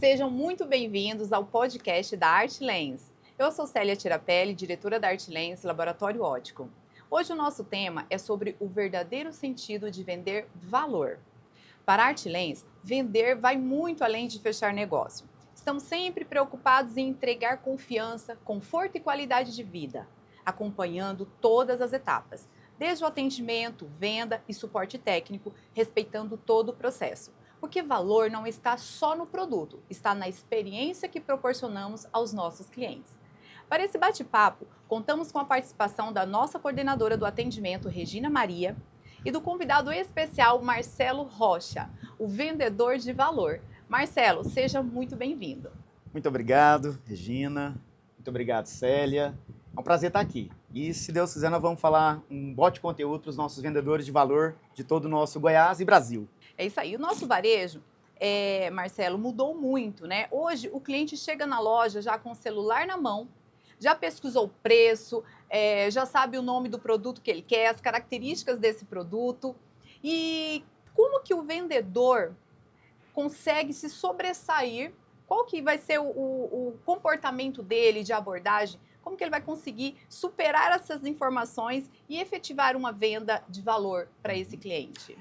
Sejam muito bem-vindos ao podcast da ArtLens. Eu sou Célia Tirapelli, diretora da ArtLens Laboratório Óptico. Hoje o nosso tema é sobre o verdadeiro sentido de vender valor. Para a ArtLens, vender vai muito além de fechar negócio. Estamos sempre preocupados em entregar confiança, conforto e qualidade de vida, acompanhando todas as etapas, desde o atendimento, venda e suporte técnico, respeitando todo o processo. Porque valor não está só no produto, está na experiência que proporcionamos aos nossos clientes. Para esse bate-papo, contamos com a participação da nossa coordenadora do atendimento, Regina Maria, e do convidado especial, Marcelo Rocha, o vendedor de valor. Marcelo, seja muito bem-vindo. Muito obrigado, Regina. Muito obrigado, Célia. É um prazer estar aqui. E, se Deus quiser, nós vamos falar um bote de conteúdo para os nossos vendedores de valor de todo o nosso Goiás e Brasil. É isso aí. O nosso varejo, Marcelo, mudou muito, né? Hoje, o cliente chega na loja já com o celular na mão, já pesquisou o preço, já sabe o nome do produto que ele quer, as características desse produto. E como que o vendedor consegue se sobressair? Qual que vai ser o comportamento dele de abordagem? Como que ele vai conseguir superar essas informações e efetivar uma venda de valor para esse cliente?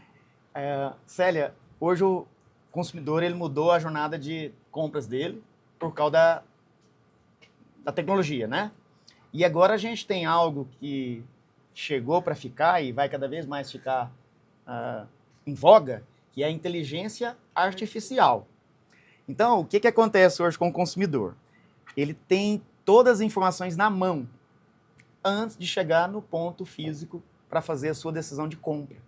Célia, hoje o consumidor ele mudou a jornada de compras dele por causa da tecnologia, né? E agora a gente tem algo que chegou para ficar e vai cada vez mais ficar em voga, que é a inteligência artificial. Então, o que acontece hoje com o consumidor? Ele tem todas as informações na mão antes de chegar no ponto físico para fazer a sua decisão de compra.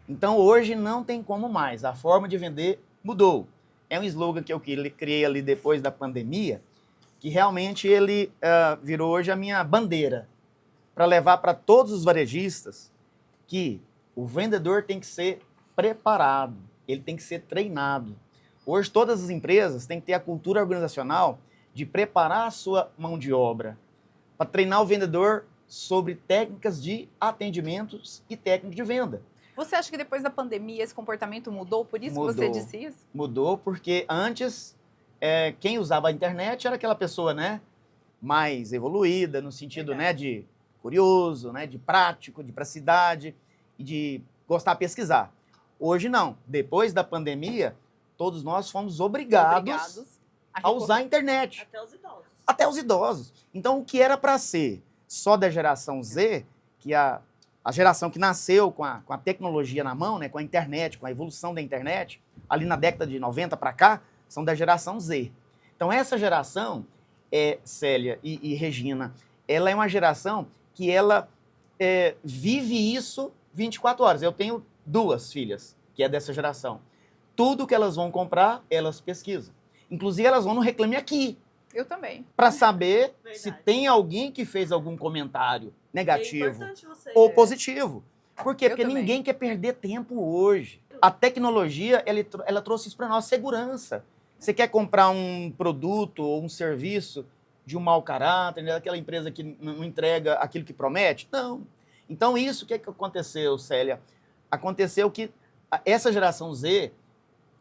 Então, hoje não tem como mais. A forma de vender mudou. É um slogan que eu criei ali depois da pandemia, que realmente ele virou hoje a minha bandeira para levar para todos os varejistas que o vendedor tem que ser preparado, ele tem que ser treinado. Hoje, todas as empresas têm que ter a cultura organizacional de preparar a sua mão de obra para treinar o vendedor sobre técnicas de atendimentos e técnicas de venda. Você acha que depois da pandemia esse comportamento mudou? Por isso Mudou. que você disse isso? Mudou porque antes quem usava a internet era aquela pessoa, né, mais evoluída no sentido, né, de curioso, né, de prático, de praticidade e de gostar de pesquisar. Hoje não. Depois da pandemia, todos nós fomos obrigados a usar a internet. Até os idosos. Até os idosos. Então, o que era para ser só da geração Z, que a geração que nasceu com a tecnologia na mão, né, com a internet, com a evolução da internet, ali na década de 90 para cá, são da geração Z. Então, essa geração, Célia e Regina, ela é uma geração que ela vive isso 24 horas. Eu tenho 2 filhas, que é dessa geração. Tudo que elas vão comprar, elas pesquisam. Inclusive, elas vão no Reclame Aqui. Eu também. Para saber Verdade. se tem alguém que fez algum comentário negativo É importante você ou positivo. Por quê? Eu Porque também. ninguém quer perder tempo hoje. A tecnologia, ela trouxe isso para nós, segurança. Você quer comprar um produto ou um serviço de um mau caráter, né, daquela empresa que não entrega aquilo que promete? Não. Então, isso, o que aconteceu, Célia? Aconteceu que essa geração Z,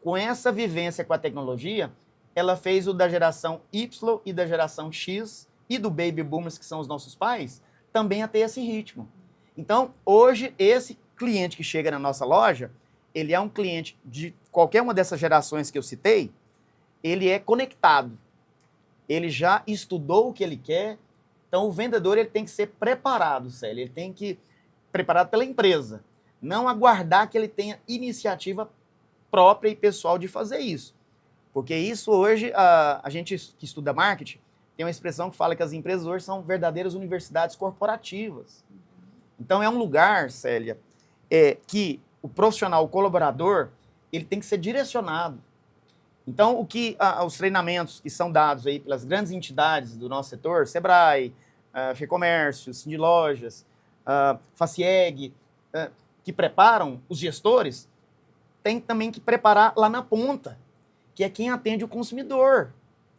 com essa vivência com a tecnologia, ela fez o da geração Y e da geração X e do Baby Boomers, que são os nossos pais, também a ter esse ritmo. Então, hoje, esse cliente que chega na nossa loja, ele é um cliente de qualquer uma dessas gerações que eu citei, ele é conectado. Ele já estudou o que ele quer. Então, o vendedor ele tem que ser preparado, Célia. Ele tem que preparado pela empresa. Não aguardar que ele tenha iniciativa própria e pessoal de fazer isso. Porque isso hoje, a gente que estuda marketing, tem uma expressão que fala que as empresas hoje são verdadeiras universidades corporativas. Então é um lugar, Célia, que o profissional, o colaborador, ele tem que ser direcionado. Então os treinamentos que são dados aí pelas grandes entidades do nosso setor, Sebrae, FEComércio, Sindilojas, Facieg, que preparam os gestores, tem também que preparar lá na ponta, que é quem atende o consumidor,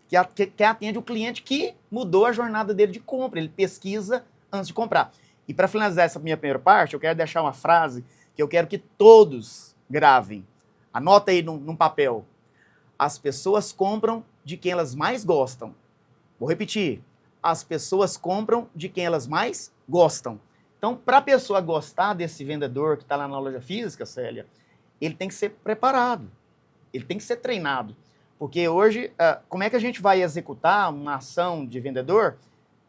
que atende o cliente que mudou a jornada dele de compra, ele pesquisa antes de comprar. E para finalizar essa minha primeira parte, eu quero deixar uma frase que eu quero que todos gravem. Anota aí num papel. As pessoas compram de quem elas mais gostam. Vou repetir. As pessoas compram de quem elas mais gostam. Então, para a pessoa gostar desse vendedor que está lá na loja física, Célia, ele tem que ser preparado. Ele tem que ser treinado. Porque hoje, como é que a gente vai executar uma ação de vendedor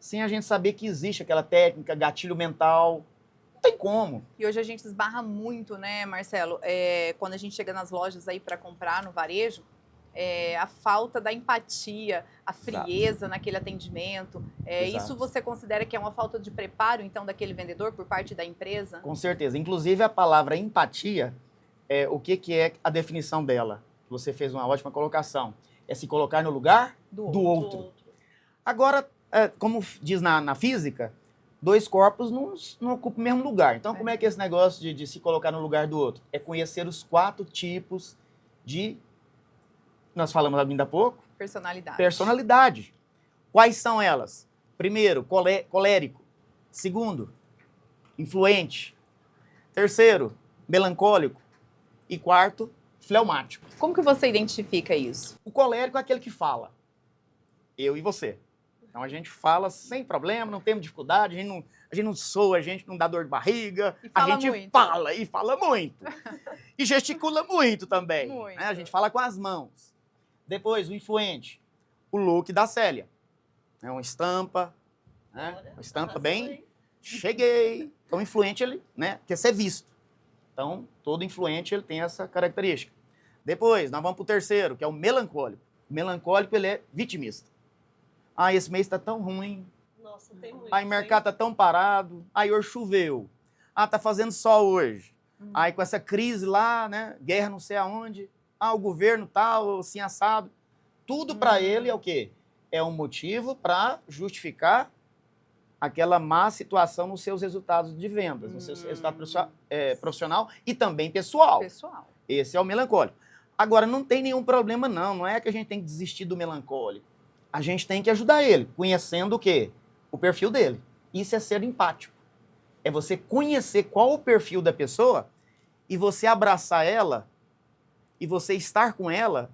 sem a gente saber que existe aquela técnica, gatilho mental? Não tem como. E hoje a gente esbarra muito, né, Marcelo? Quando a gente chega nas lojas aí para comprar no varejo, a falta da empatia, a frieza naquele atendimento. Isso você considera que é uma falta de preparo, então, daquele vendedor por parte da empresa? Com certeza. Inclusive, a palavra empatia, o que é a definição dela? Você fez uma ótima colocação. É se colocar no lugar do outro. Agora, como diz na física, dois corpos não ocupam o mesmo lugar. Então, como é que é esse negócio de se colocar no lugar do outro? É conhecer os 4 tipos de... Nós falamos ainda há pouco. Personalidade. Quais são elas? Primeiro, colérico. Segundo, influente. Terceiro, melancólico. E quarto, fleumático. Como que você identifica isso? O colérico é aquele que fala. Eu e você. Então a gente fala sem problema, não temos dificuldade, a gente não soa, a gente não dá dor de barriga, a gente muito. fala e fala muito. E gesticula muito também. Muito. Né? A gente fala com as mãos. Depois, o influente. O look da Célia. É uma estampa, né? Uma estampa bem... Cheguei. Então, o influente, ele, né, quer ser visto. Então, todo influente ele tem essa característica. Depois, nós vamos para o terceiro, que é o melancólico. O melancólico, ele é vitimista. Ah, esse mês está tão ruim. Nossa, tem muito. Aí, o mercado está tão parado. Aí, hoje choveu. Ah, está fazendo sol hoje. Aí, com essa crise lá, né, guerra não sei aonde. Ah, o governo tal, assim, assado. Tudo para ele é o quê? É um motivo para justificar aquela má situação nos seus resultados de vendas, no seu resultado profissional e também pessoal. Esse é o melancólico. Agora, não tem nenhum problema, não. Não é que a gente tem que desistir do melancólico. A gente tem que ajudar ele, conhecendo o quê? O perfil dele. Isso é ser empático. É você conhecer qual o perfil da pessoa e você abraçar ela e você estar com ela,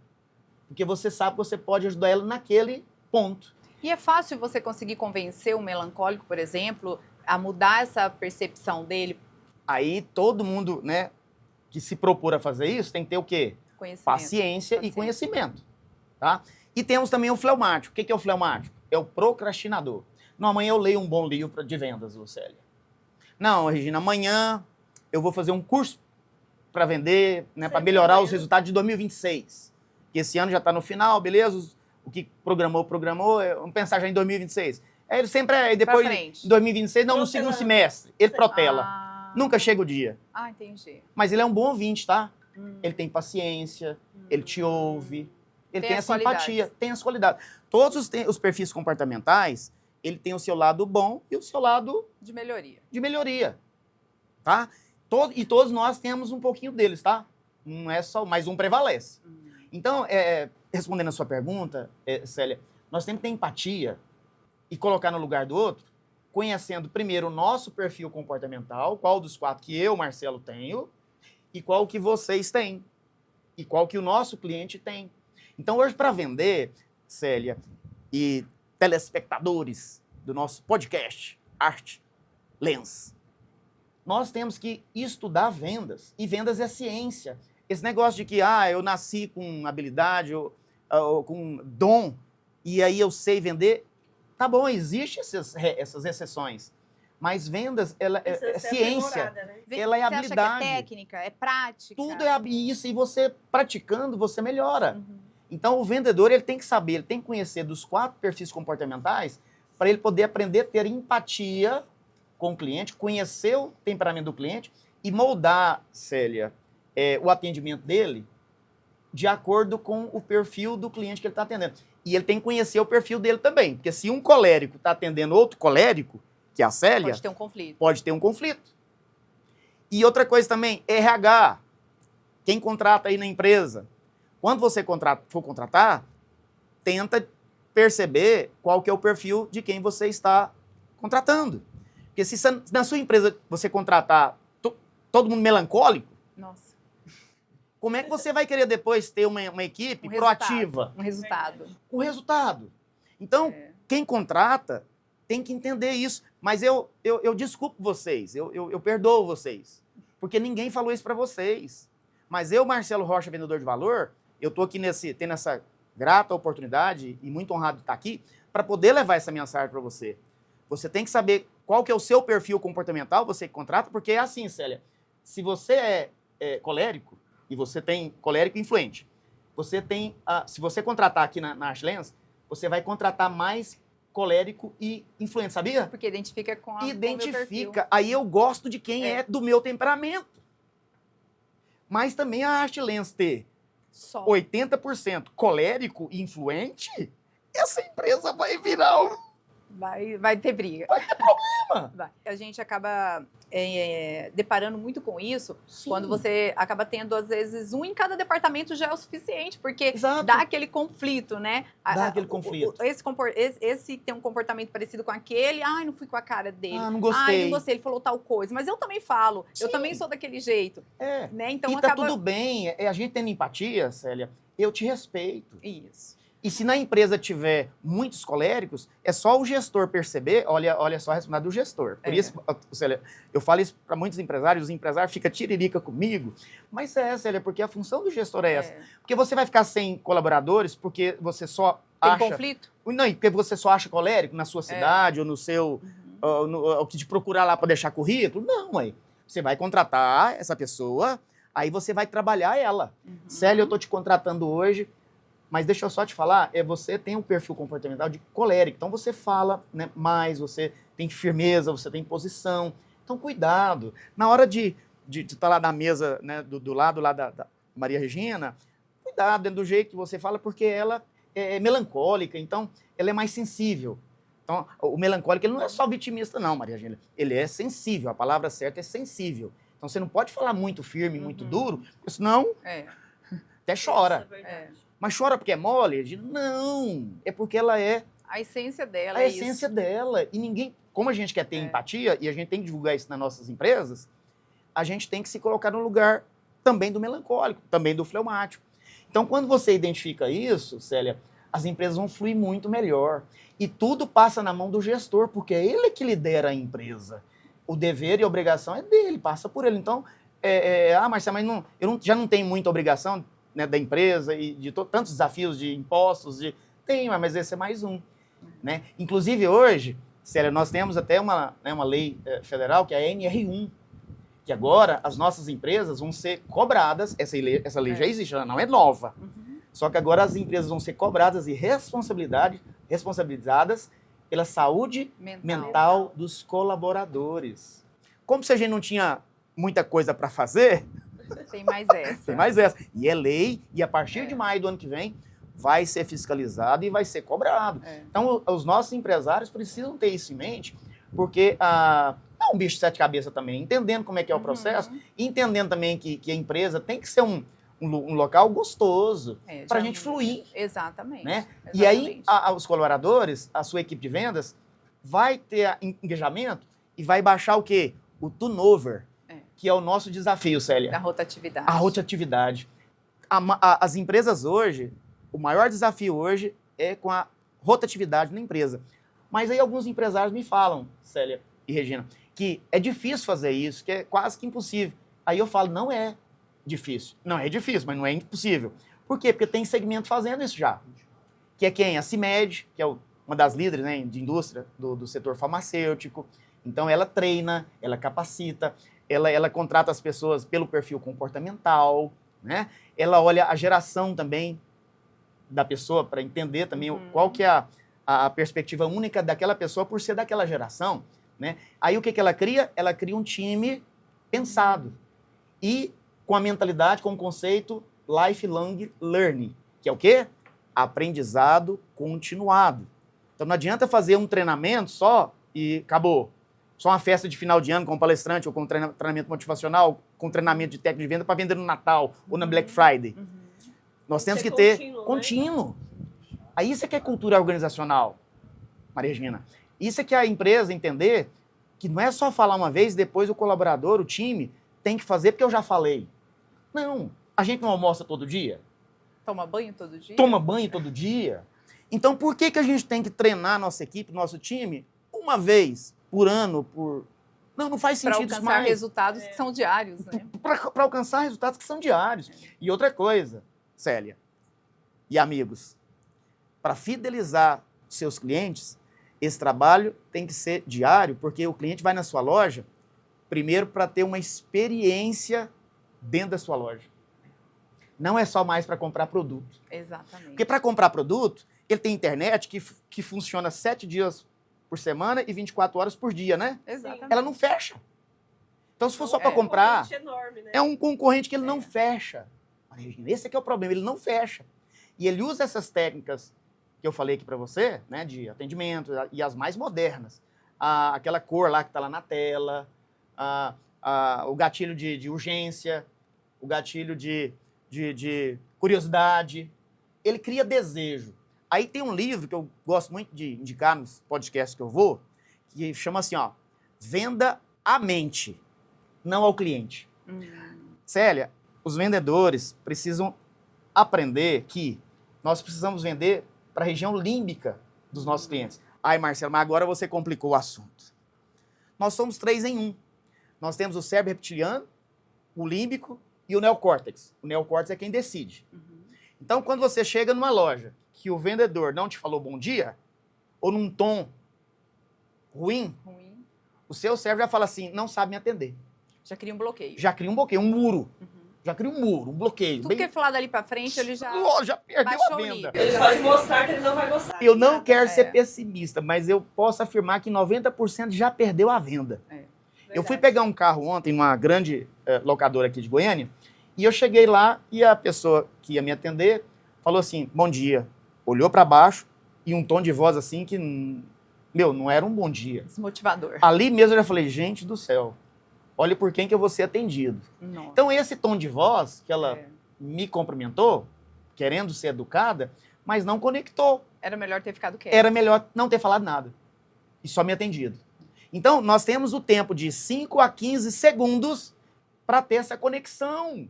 porque você sabe que você pode ajudar ela naquele ponto. E é fácil você conseguir convencer o melancólico, por exemplo, a mudar essa percepção dele? Aí todo mundo, né, que se propor a fazer isso tem que ter o quê? Paciência e conhecimento. Tá? E temos também o fleumático. O que é o fleumático? É o procrastinador. Não, amanhã eu leio um bom livro de vendas, Lucélia. Não, Regina, amanhã eu vou fazer um curso para vender, né, para melhorar os resultados de 2026. Que esse ano já está no final, beleza? O que programou, vamos pensar já em 2026. Ele sempre depois em 2026, não, no segundo semestre, ele protela. Nunca chega o dia. Ah, entendi. Mas ele é um bom ouvinte, tá? Ele tem paciência, ele te ouve, ele tem essa empatia, tem as qualidades. Todos os perfis comportamentais, ele tem o seu lado bom e o seu lado de melhoria. Tá? E todos nós temos um pouquinho deles, tá? Não é só, mas um prevalece. Então, respondendo a sua pergunta, Célia, nós temos que ter empatia e colocar no lugar do outro, conhecendo primeiro o nosso perfil comportamental, qual dos 4 que eu, Marcelo, tenho, e qual que vocês têm, e qual que o nosso cliente tem. Então, hoje, para vender, Célia, e telespectadores do nosso podcast, Art Lens, nós temos que estudar vendas, e vendas é ciência. Esse negócio de que, eu nasci com habilidade ou com dom e aí eu sei vender, tá bom, existem essas exceções. Mas vendas, ela é ciência, né? Ela é habilidade. Você acha que é técnica, é prática? Tudo é isso, e você praticando, você melhora. Então, o vendedor, ele tem que saber, ele tem que conhecer dos 4 perfis comportamentais para ele poder aprender a ter empatia com o cliente, conhecer o temperamento do cliente e moldar, Célia, o atendimento dele de acordo com o perfil do cliente que ele está atendendo. E ele tem que conhecer o perfil dele também, porque se um colérico está atendendo outro colérico, que é a Célia... Pode ter um conflito. Pode ter um conflito. E outra coisa também, RH. Quem contrata aí na empresa, quando você for contratar, tenta perceber qual que é o perfil de quem você está contratando. Porque se na sua empresa você contratar todo mundo melancólico, nossa, Como é que você vai querer depois ter uma equipe proativa? Um resultado. O resultado. Então, quem contrata tem que entender isso. Mas eu desculpo vocês, eu perdoo vocês. Porque ninguém falou isso para vocês. Mas eu, Marcelo Rocha, vendedor de valor, eu estou aqui tendo essa grata oportunidade e muito honrado de estar aqui para poder levar essa mensagem para você. Você tem que saber qual que é o seu perfil comportamental, você que contrata, porque é assim, Célia, se você é colérico, e você tem colérico influente, se você contratar aqui na Artlens, você vai contratar mais colérico e influente, sabia? Porque identifica com o meu Identifica. perfil. Aí eu gosto de quem é do meu temperamento. Mas também a Artlens ter Só 80% colérico e influente, essa empresa vai virar um... vai ter briga. Vai ter problema. Vai. A gente acaba deparando muito com isso. Sim. Quando você acaba tendo, às vezes, um em cada departamento já é o suficiente, porque Exato. dá aquele conflito, né? Dá aquele conflito. Esse tem um comportamento parecido com aquele, ai, não fui com a cara dele. Ah, não gostei. Ai, não gostei, ele falou tal coisa. Mas eu também falo, Sim. eu também sou daquele jeito. Né? Então, e tá tudo bem, a gente tendo empatia, Célia, eu te respeito. Isso. E se na empresa tiver muitos coléricos, é só o gestor perceber, olha só a responsabilidade do gestor. Por isso, Célia, eu falo isso para muitos empresários, os empresários ficam tiririca comigo, mas Célia, porque a função do gestor é essa. Porque você vai ficar sem colaboradores porque você só Tem acha... conflito? Não, porque você só acha colérico na sua cidade ou no seu... o que te procurar lá para deixar currículo. Não, mãe. Você vai contratar essa pessoa, aí você vai trabalhar ela. Célia, eu tô te contratando hoje, mas deixa eu só te falar, você tem um perfil comportamental de colérico, então você fala, né, mais, você tem firmeza, você tem posição. Então, cuidado. Na hora de estar lá na mesa, né, do lado lá da Maria Regina, cuidado do jeito que você fala, porque ela é melancólica, então ela é mais sensível. Então, o melancólico ele não é só vitimista, não, Maria Regina. Ele é sensível, a palavra certa é sensível. Então, você não pode falar muito firme, muito duro, porque senão até chora. Mas chora porque é mole? Não, é porque ela é... A essência dela a essência dela. E ninguém... Como a gente quer ter empatia, e a gente tem que divulgar isso nas nossas empresas, a gente tem que se colocar no lugar também do melancólico, também do fleumático. Então, quando você identifica isso, Célia, as empresas vão fluir muito melhor. E tudo passa na mão do gestor, porque é ele que lidera a empresa. O dever e a obrigação é dele, passa por ele. Então, Marcelo, mas já não tenho muita obrigação, né, da empresa e de tantos desafios de impostos. Tem, mas esse é mais um. Né? Inclusive, hoje, Célia, nós temos até uma lei federal, que é a NR1, que agora as nossas empresas vão ser cobradas, essa lei já existe, ela não é nova, só que agora as empresas vão ser cobradas e responsabilizadas pela saúde mental dos colaboradores. Como se a gente não tinha muita coisa para fazer... Tem mais essa. Tem mais essa. E é lei, e a partir de maio do ano que vem, vai ser fiscalizado e vai ser cobrado. Então, os nossos empresários precisam ter isso em mente, porque é um bicho de sete cabeças também, entendendo como é que é o processo, e entendendo também que a empresa tem que ser um local gostoso para a gente fluir. Exatamente. Né? E aí, os colaboradores, a sua equipe de vendas, vai ter engajamento e vai baixar o quê? O turnover. Que é o nosso desafio, Célia. Da rotatividade. A rotatividade. As empresas hoje, o maior desafio hoje é com a rotatividade na empresa. Mas aí alguns empresários me falam, Célia e Regina, que é difícil fazer isso, que é quase que impossível. Aí eu falo, não é difícil. Não é difícil, mas não é impossível. Por quê? Porque tem segmento fazendo isso já. Que é quem? A CIMED, que é uma das líderes, né, de indústria do setor farmacêutico. Então ela treina, ela capacita, ela contrata as pessoas pelo perfil comportamental, né? Ela olha a geração também da pessoa para entender também qual que é a perspectiva única daquela pessoa por ser daquela geração, né? Aí o que ela cria? Ela cria um time pensado e com a mentalidade, com o conceito lifelong learning, que é o quê? Aprendizado continuado. Então não adianta fazer um treinamento só e acabou. Só uma festa de final de ano com um palestrante ou com um treinamento motivacional, com treinamento de técnica de venda para vender no Natal ou na Black Friday. Nós temos que ter contínuo. Aí isso é que é cultura organizacional, Maria Regina. Isso é que a empresa entender que não é só falar uma vez, depois o colaborador, o time, tem que fazer porque eu já falei. Não. A gente não almoça todo dia? Toma banho todo dia? Toma banho todo dia? Então, por que a gente tem que treinar nossa equipe, nosso time, uma vez por ano, Não faz sentido para isso alcançar mais. resultados que são diários, né? Para alcançar resultados que são diários. E outra coisa, Célia e amigos, para fidelizar seus clientes, esse trabalho tem que ser diário, porque o cliente vai na sua loja, primeiro para ter uma experiência dentro da sua loja. Não é só mais para comprar produto. Exatamente. Porque para comprar produto, ele tem internet que funciona 7 dias por semana e 24 horas por dia, né? Exatamente. Ela não fecha. Então, se for só para É. comprar, Enorme, né? é um concorrente que ele não fecha. Esse aqui é o problema, ele não fecha. E ele usa essas técnicas que eu falei aqui para você, né, de atendimento, e as mais modernas. Aquela cor lá que está lá na tela, o gatilho de urgência, o gatilho de curiosidade. Ele cria desejo. Aí tem um livro que eu gosto muito de indicar nos podcasts que eu vou, que chama assim, ó, Venda à Mente, não ao cliente. Célia, os vendedores precisam aprender que nós precisamos vender para a região límbica dos nossos clientes. Ai, Marcelo, mas agora você complicou o assunto. Nós somos 3 em 1. Nós temos o cérebro reptiliano, o límbico e o neocórtex. O neocórtex é quem decide. Então, quando você chega numa loja que o vendedor não te falou bom dia, ou num tom ruim, o seu cérebro já fala assim, não sabe me atender. Já cria um bloqueio. Já cria um bloqueio, um muro. Já cria um muro, um bloqueio. Tudo que é falado ali pra frente, ele já... Já perdeu baixou a o venda. nível. Ele pode mostrar que ele não vai gostar. Eu não quero É. ser pessimista, mas eu posso afirmar que 90% já perdeu a venda. Eu fui pegar um carro ontem numa grande locadora aqui de Goiânia, e eu cheguei lá e a pessoa que ia me atender falou assim, bom dia. Olhou para baixo e um tom de voz assim que, não era um bom dia. Desmotivador. Ali mesmo eu já falei, gente do céu, olha por quem que eu vou ser atendido. Nossa. Então esse tom de voz que ela É. me cumprimentou, querendo ser educada, mas não conectou. Era melhor ter ficado quieto. Era melhor não ter falado nada e só me atendido. Então, nós temos o tempo de 5 a 15 segundos para ter essa conexão.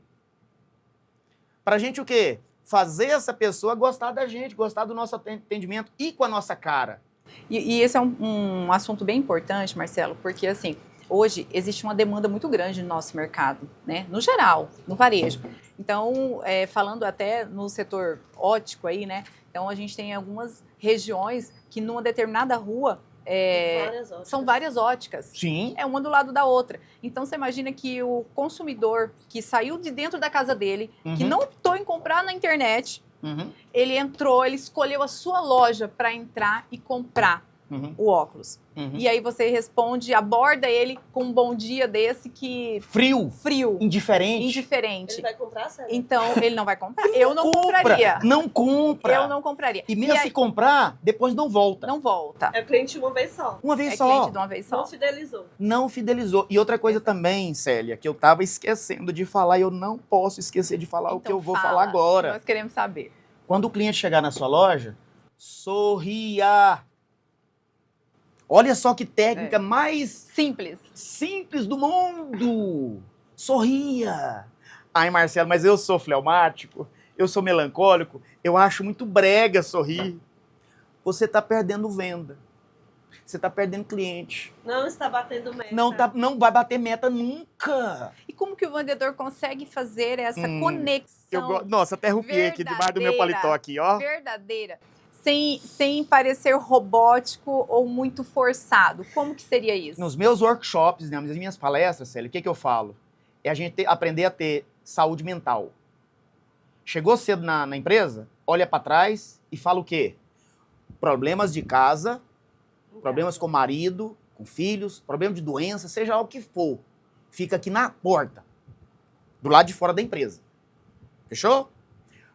Para a gente o quê? Fazer essa pessoa gostar da gente, gostar do nosso atendimento e com a nossa cara. E esse é um assunto bem importante, Marcelo, porque assim, hoje existe uma demanda muito grande no nosso mercado, né? No geral, no varejo. Então, falando até no setor óptico aí, né? Então, a gente tem algumas regiões que numa determinada rua são várias óticas. Sim. É uma do lado da outra. Então, você imagina que o consumidor que saiu de dentro da casa dele, que não optou em comprar na internet, ele entrou, ele escolheu a sua loja para entrar e comprar o óculos. E aí você responde, aborda ele com um bom dia desse que... Frio. Indiferente. Ele vai comprar, sério? Então, ele não vai comprar. Eu não compraria. Não compra. Eu não compraria. E mesmo aí, se comprar, depois não volta. não volta. É cliente uma vez só. Uma vez É só. cliente de uma vez só. Não fidelizou. Não fidelizou. E outra coisa também, Célia, que eu tava esquecendo de falar e eu não posso esquecer de falar o que Então eu vou fala. falar agora. Nós queremos saber. Quando o cliente chegar na sua loja, sorria. Olha só que técnica mais simples do mundo. Sorria. Ai, Marcelo, mas eu sou fleumático, eu sou melancólico, eu acho muito brega sorrir. Você está perdendo venda. Você está perdendo cliente. Não está batendo meta. Não vai bater meta nunca. E como que o vendedor consegue fazer essa conexão Nossa, até arrupiei aqui debaixo do meu paletó aqui, ó. verdadeira, sem parecer robótico ou muito forçado? Como que seria isso? Nos meus workshops, nas minhas palestras, Célia, o que eu falo? É a gente aprender a ter saúde mental. Chegou cedo na empresa, olha para trás e fala o quê? Problemas de casa, problemas com o marido, com filhos, problema de doença, seja lá o que for. Fica aqui na porta, do lado de fora da empresa. Fechou?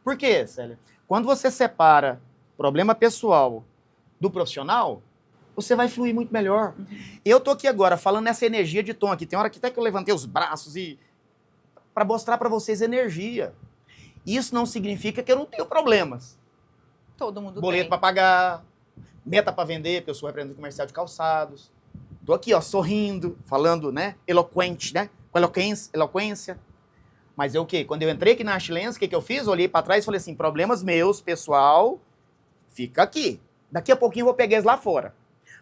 Por quê, Célia? Quando você separa problema pessoal do profissional, você vai fluir muito melhor. Eu tô aqui agora falando nessa energia de tom aqui. Tem hora que até que eu levantei os braços e para mostrar para vocês energia. Isso não significa que eu não tenho problemas. Todo mundo Boleto tem. para pagar, meta para vender, porque eu sou representante comercial de calçados. Tô aqui, ó, sorrindo, falando, né, eloquente, né, com eloquência. Mas o quê? Quando eu entrei aqui na Arte Lens, o que eu fiz? Olhei para trás e falei assim, problemas meus, pessoal, fica aqui. Daqui a pouquinho eu vou pegar eles lá fora.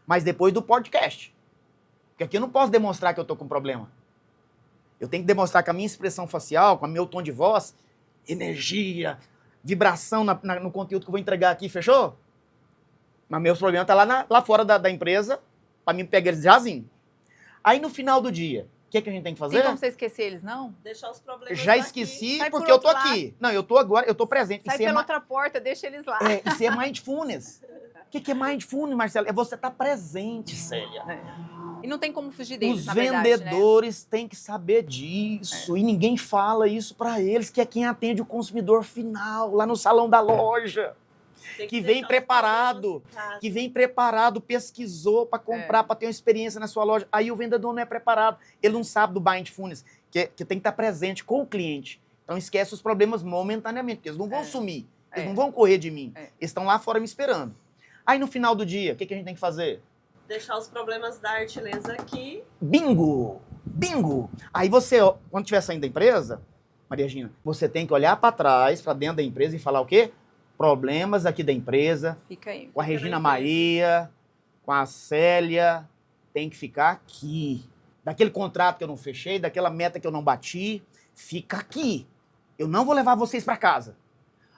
Mas depois do podcast. Porque aqui eu não posso demonstrar que eu tô com problema. Eu tenho que demonstrar com a minha expressão facial, com o meu tom de voz, energia, vibração no conteúdo que eu vou entregar aqui, fechou? Mas meus problemas estão lá fora da empresa, para mim pegar eles jazinho. Aí no final do dia, o que a gente tem que fazer? Tem como você esquecer eles, não? Deixar os problemas Já daqui. esqueci Sai porque por eu tô outro aqui. Não, eu tô agora, eu tô presente. Sai pela outra porta, deixa eles lá. Isso é mindfulness. O que é mindfulness, Marcelo? É você estar presente, Célia. E não tem como fugir deles, Os na verdade, né? vendedores têm que saber disso. E ninguém fala isso para eles, que é quem atende o consumidor final, lá no salão da loja. Tem Que deixar vem os preparado, problemas em casa. que vem preparado, pesquisou para comprar, para ter uma experiência na sua loja. Aí o vendedor não é preparado, ele não sabe do mindfulness, que tem que estar presente com o cliente. Então esquece os problemas momentaneamente, porque eles não vão sumir, eles não vão correr de mim, eles estão lá fora me esperando. Aí no final do dia, o que a gente tem que fazer? Deixar os problemas da Arte Lens aqui. Bingo! Bingo! Aí você, quando estiver saindo da empresa, Maria Gina, você tem que olhar para trás, para dentro da empresa e falar o quê? Problemas aqui da empresa, Fica aí. com a Regina Maria, com a Célia, tem que ficar aqui. Daquele contrato que eu não fechei, daquela meta que eu não bati, fica aqui. Eu não vou levar vocês para casa.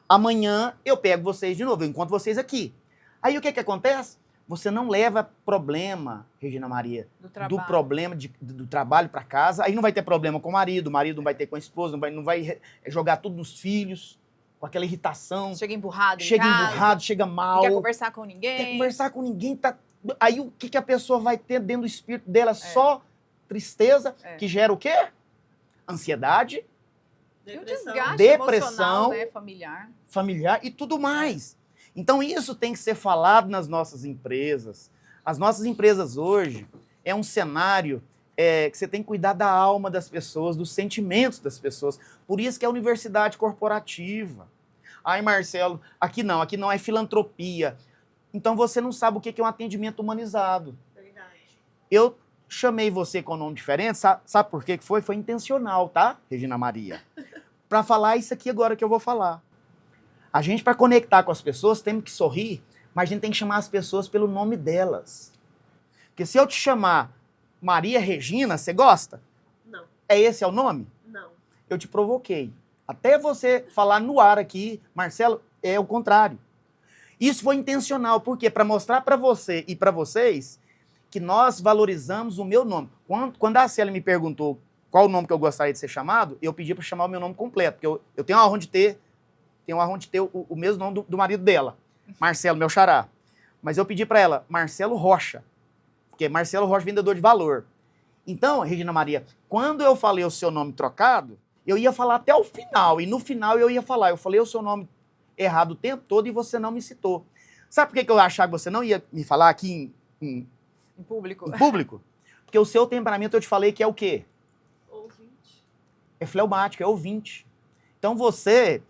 Amanhã eu pego vocês de novo, eu encontro vocês aqui. Aí o que acontece? Você não leva problema, Regina Maria, do problema do trabalho para casa. Aí não vai ter problema com o marido não vai ter com a esposa, não vai jogar tudo nos filhos, com aquela irritação. Chega emburrado em Chega casa, emburrado, chega mal. não quer conversar com ninguém. Quer conversar com ninguém. Aí o que a pessoa vai ter dentro do espírito dela? Só tristeza, que gera o quê? Ansiedade. E o desgaste depressão, emocional, né, familiar e tudo mais. Então isso tem que ser falado nas nossas empresas. As nossas empresas hoje é um cenário que você tem que cuidar da alma das pessoas, dos sentimentos das pessoas. Por isso que é a universidade corporativa. Ai, Marcelo, aqui não é filantropia. Então você não sabe o que é um atendimento humanizado. Verdade. Eu chamei você com um nome diferente, sabe por que foi? Foi intencional, tá, Regina Maria? Para falar isso aqui agora que eu vou falar. A gente, para conectar com as pessoas, temos que sorrir, mas a gente tem que chamar as pessoas pelo nome delas. Porque se eu te chamar Maria Regina, você gosta? Não. Esse é o nome? Não. Eu te provoquei. Até você falar no ar aqui, Marcelo, é o contrário. Isso foi intencional, porque para mostrar para você e para vocês que nós valorizamos o meu nome. Quando a Célia me perguntou qual o nome que eu gostaria de ser chamado, eu pedi para chamar o meu nome completo, porque eu tenho a honra de ter o mesmo nome do marido dela, Marcelo, meu xará. Mas eu pedi para ela, Marcelo Rocha, porque Marcelo Rocha, vendedor de valor. Então, Regina Maria, quando eu falei o seu nome trocado, eu ia falar até o final, e no final eu falei o seu nome errado o tempo todo e você não me citou. Sabe por que eu achava que você não ia me falar aqui em público? Em público? Porque o seu temperamento eu te falei que é o quê? Ouvinte. É fleumático, é ouvinte. Então você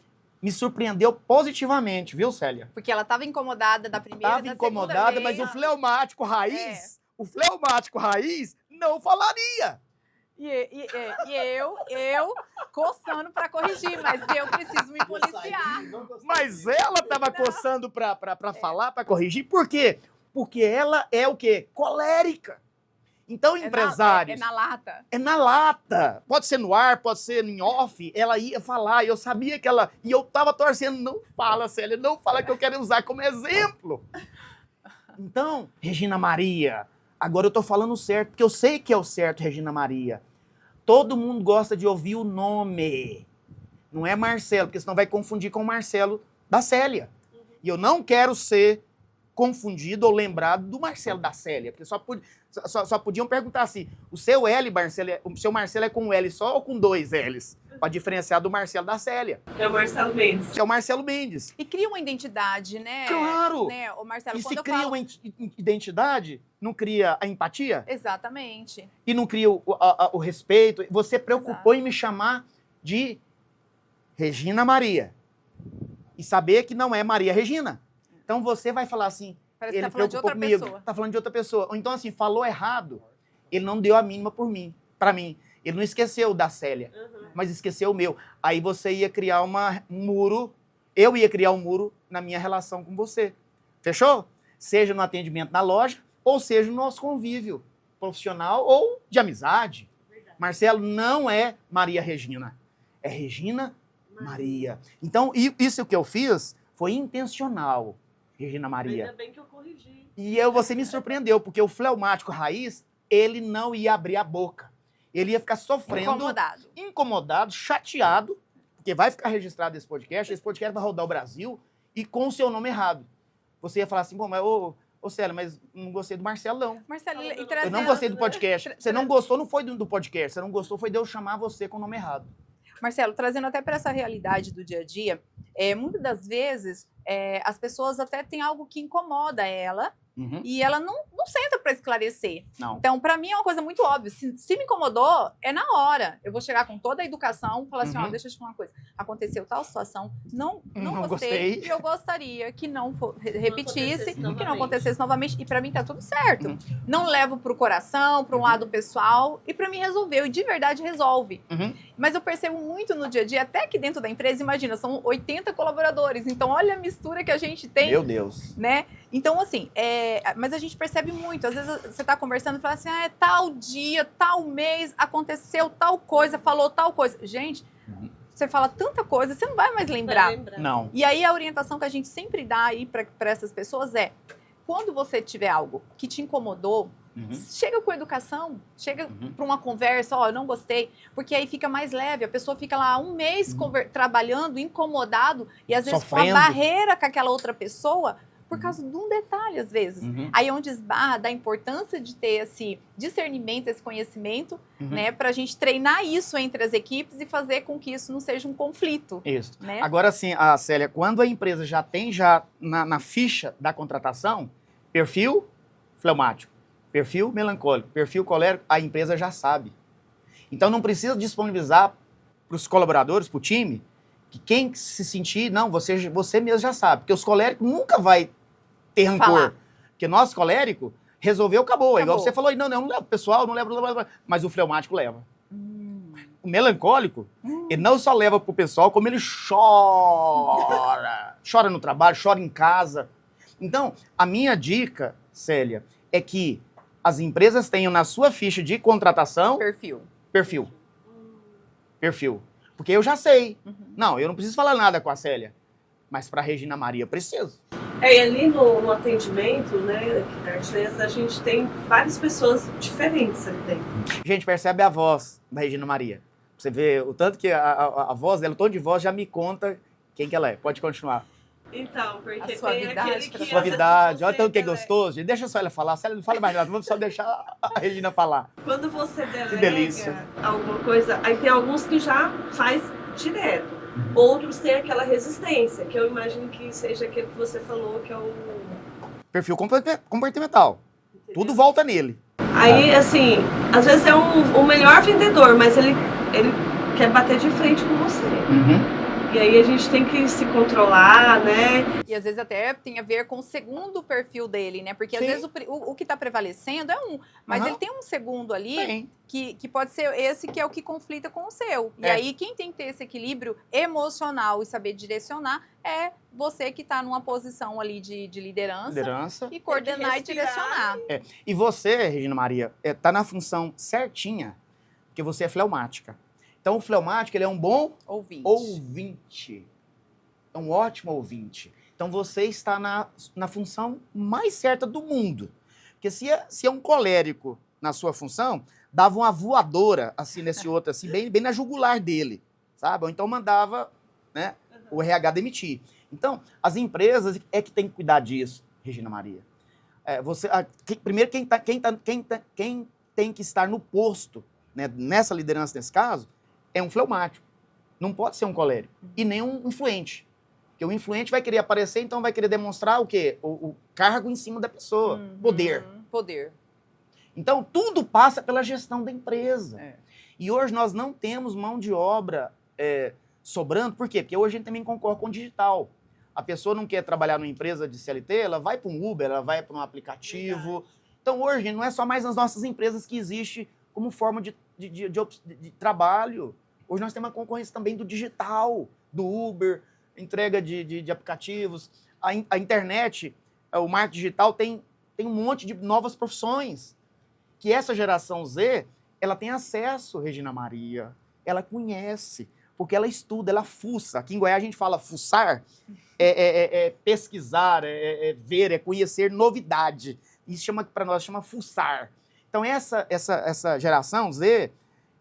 me surpreendeu positivamente, viu, Célia? Porque ela estava incomodada da primeira, Estava incomodada, mas o fleumático raiz, não falaria. E eu coçando para corrigir, mas eu preciso me policiar. Mas ela estava coçando para falar, para corrigir. Por quê? Porque ela é o quê? Colérica. Então, empresários... É na lata. É na lata. Pode ser no ar, pode ser em off. Ela ia falar, eu sabia que ela... E eu tava torcendo, não fala, Célia, não fala que eu quero usar como exemplo. Então, Regina Maria, agora eu tô falando certo, porque eu sei que é o certo, Regina Maria. Todo mundo gosta de ouvir o nome. Não é Marcelo, porque senão vai confundir com o Marcelo da Célia. E eu não quero ser confundido ou lembrado do Marcelo da Célia, porque só podiam perguntar assim, o seu L, Marcelo, o seu Marcelo é com um L só ou com dois L's? Para diferenciar do Marcelo da Célia. É o Marcelo Mendes. Que é o Marcelo Mendes. E cria uma identidade, né? Claro! Né? O Marcelo, e se cria uma identidade, não cria a empatia? Exatamente. E não cria o respeito? Você preocupou em me chamar de Regina Maria. E saber que não é Maria Regina. Então você vai falar assim, parece ele que tá falando de outra comigo, pessoa. tá falando de outra pessoa. Ou então assim, falou errado, ele não deu a mínima para mim. Ele não esqueceu da Célia, mas esqueceu o meu. Aí você ia criar um muro, eu ia criar um muro na minha relação com você. Fechou? Seja no atendimento na loja, ou seja no nosso convívio profissional ou de amizade. Verdade. Marcelo não é Maria Regina, é Regina Maria. Então, isso que eu fiz foi intencional, Regina Maria. Ainda bem que eu corrigi. E você me surpreendeu, porque o fleumático raiz, ele não ia abrir a boca. Ele ia ficar sofrendo, incomodado, chateado, porque vai ficar registrado esse podcast vai rodar o Brasil, e com o seu nome errado. Você ia falar assim, bom, mas ô Célia, mas não gostei do Marcelo, não. Marcelo, Eu não gostei do podcast. Você não gostou, não foi do podcast. Você não gostou, foi de eu chamar você com o nome errado. Marcelo, trazendo até para essa realidade do dia a dia, muitas das vezes as pessoas até têm algo que incomoda ela e ela não senta para esclarecer. Não. Então, para mim é uma coisa muito óbvia. Se me incomodou, é na hora. Eu vou chegar com toda a educação, falar assim, ó, deixa eu te falar uma coisa. Aconteceu tal situação, não gostei, e eu gostaria que não repetisse, que não acontecesse novamente. E para mim tá tudo certo. Não levo pro coração, para um lado pessoal, e para mim resolveu, e de verdade resolve. Mas eu percebo muito no dia a dia, até que dentro da empresa, imagina, são 80 colaboradores, então olha a mistura que a gente tem. Meu Deus. Né? Então, assim, mas a gente percebe muito. Às vezes você está conversando e fala assim, é tal dia, tal mês, aconteceu tal coisa, falou tal coisa. Gente, você fala tanta coisa, você não vai mais lembrar. Não. E aí a orientação que a gente sempre dá aí para essas pessoas é, quando você tiver algo que te incomodou, chega com educação, chega para uma conversa, ó, eu não gostei, porque aí fica mais leve, a pessoa fica lá um mês trabalhando, incomodado, e às vezes com a barreira com aquela outra pessoa, por causa de um detalhe, às vezes. Aí é onde esbarra da importância de ter esse discernimento, esse conhecimento, né, pra gente treinar isso entre as equipes e fazer com que isso não seja um conflito. Isso. Né? Agora sim, Célia, quando a empresa já tem na ficha da contratação, perfil fleumático, perfil melancólico, perfil colérico, a empresa já sabe. Então não precisa disponibilizar para os colaboradores, para o time, que quem se sentir, não, você mesmo já sabe. Porque os coléricos nunca vai ter rancor. Porque nós, colérico, resolveu, acabou. Igual você falou, não levo o pessoal, não leva, mas o fleumático leva. O melancólico, ele não só leva pro pessoal, como ele chora. Chora no trabalho, chora em casa. Então, a minha dica, Célia, é que as empresas tenham na sua ficha de contratação... Perfil. Porque eu já sei. Não, eu não preciso falar nada com a Célia. Mas para Regina Maria, eu preciso. E ali no atendimento, né, aqui da Artlens, a gente tem várias pessoas diferentes ali dentro. Gente, percebe a voz da Regina Maria. Você vê o tanto que a voz dela, o tom de voz já me conta quem que ela é. Pode continuar. Então, porque a tem suavidade, aquele que... Suavidade, olha tanto que é gostoso. Gente, deixa só ela falar. Célia, não fala mais nada, vamos só deixar a Regina falar. Quando você delega delícia. alguma coisa, aí tem alguns que já faz direto. Outros têm aquela resistência, que eu imagino que seja aquele que você falou, que é o... Perfil comportamental. Entendeu? Tudo volta nele. Aí, assim, às vezes é o melhor vendedor, mas ele quer bater de frente com você. E aí a gente tem que se controlar, né? E às vezes até tem a ver com o segundo perfil dele, né? Porque às vezes o que está prevalecendo é um, mas ele tem um segundo ali que pode ser esse que é o que conflita com o seu. E aí quem tem que ter esse equilíbrio emocional e saber direcionar é você que está numa posição ali de liderança e coordenar e direcionar. E você, Regina Maria, tá na função certinha, porque você é fleumática. Então, o fleumático, ele é um bom ouvinte. É um ótimo ouvinte. Então, você está na função mais certa do mundo. Porque se é um colérico na sua função, dava uma voadora, assim, nesse outro, assim, bem na jugular dele, sabe? Ou então mandava, né, o RH demitir. Então, as empresas é que tem que cuidar disso, Regina Maria. Primeiro, quem tem que estar no posto, né, nessa liderança, nesse caso, é um fleumático. Não pode ser um colérico. E nem um influente. Porque o influente vai querer aparecer, então vai querer demonstrar o quê? O cargo em cima da pessoa. Poder. Então, tudo passa pela gestão da empresa. E hoje nós não temos mão de obra sobrando. Por quê? Porque hoje a gente também concorre com o digital. A pessoa não quer trabalhar numa empresa de CLT, ela vai para um Uber, ela vai para um aplicativo. Então, hoje não é só mais nas nossas empresas que existe como forma de de trabalho. Hoje nós temos uma concorrência também do digital, do Uber, entrega de aplicativos. A internet, o marketing digital tem um monte de novas profissões. Que essa geração Z, ela tem acesso, Regina Maria. Ela conhece, porque ela estuda, ela fuça. Aqui em Goiás a gente fala fuçar, pesquisar, ver, é conhecer novidade. Isso para nós chama fuçar. Então essa geração Z,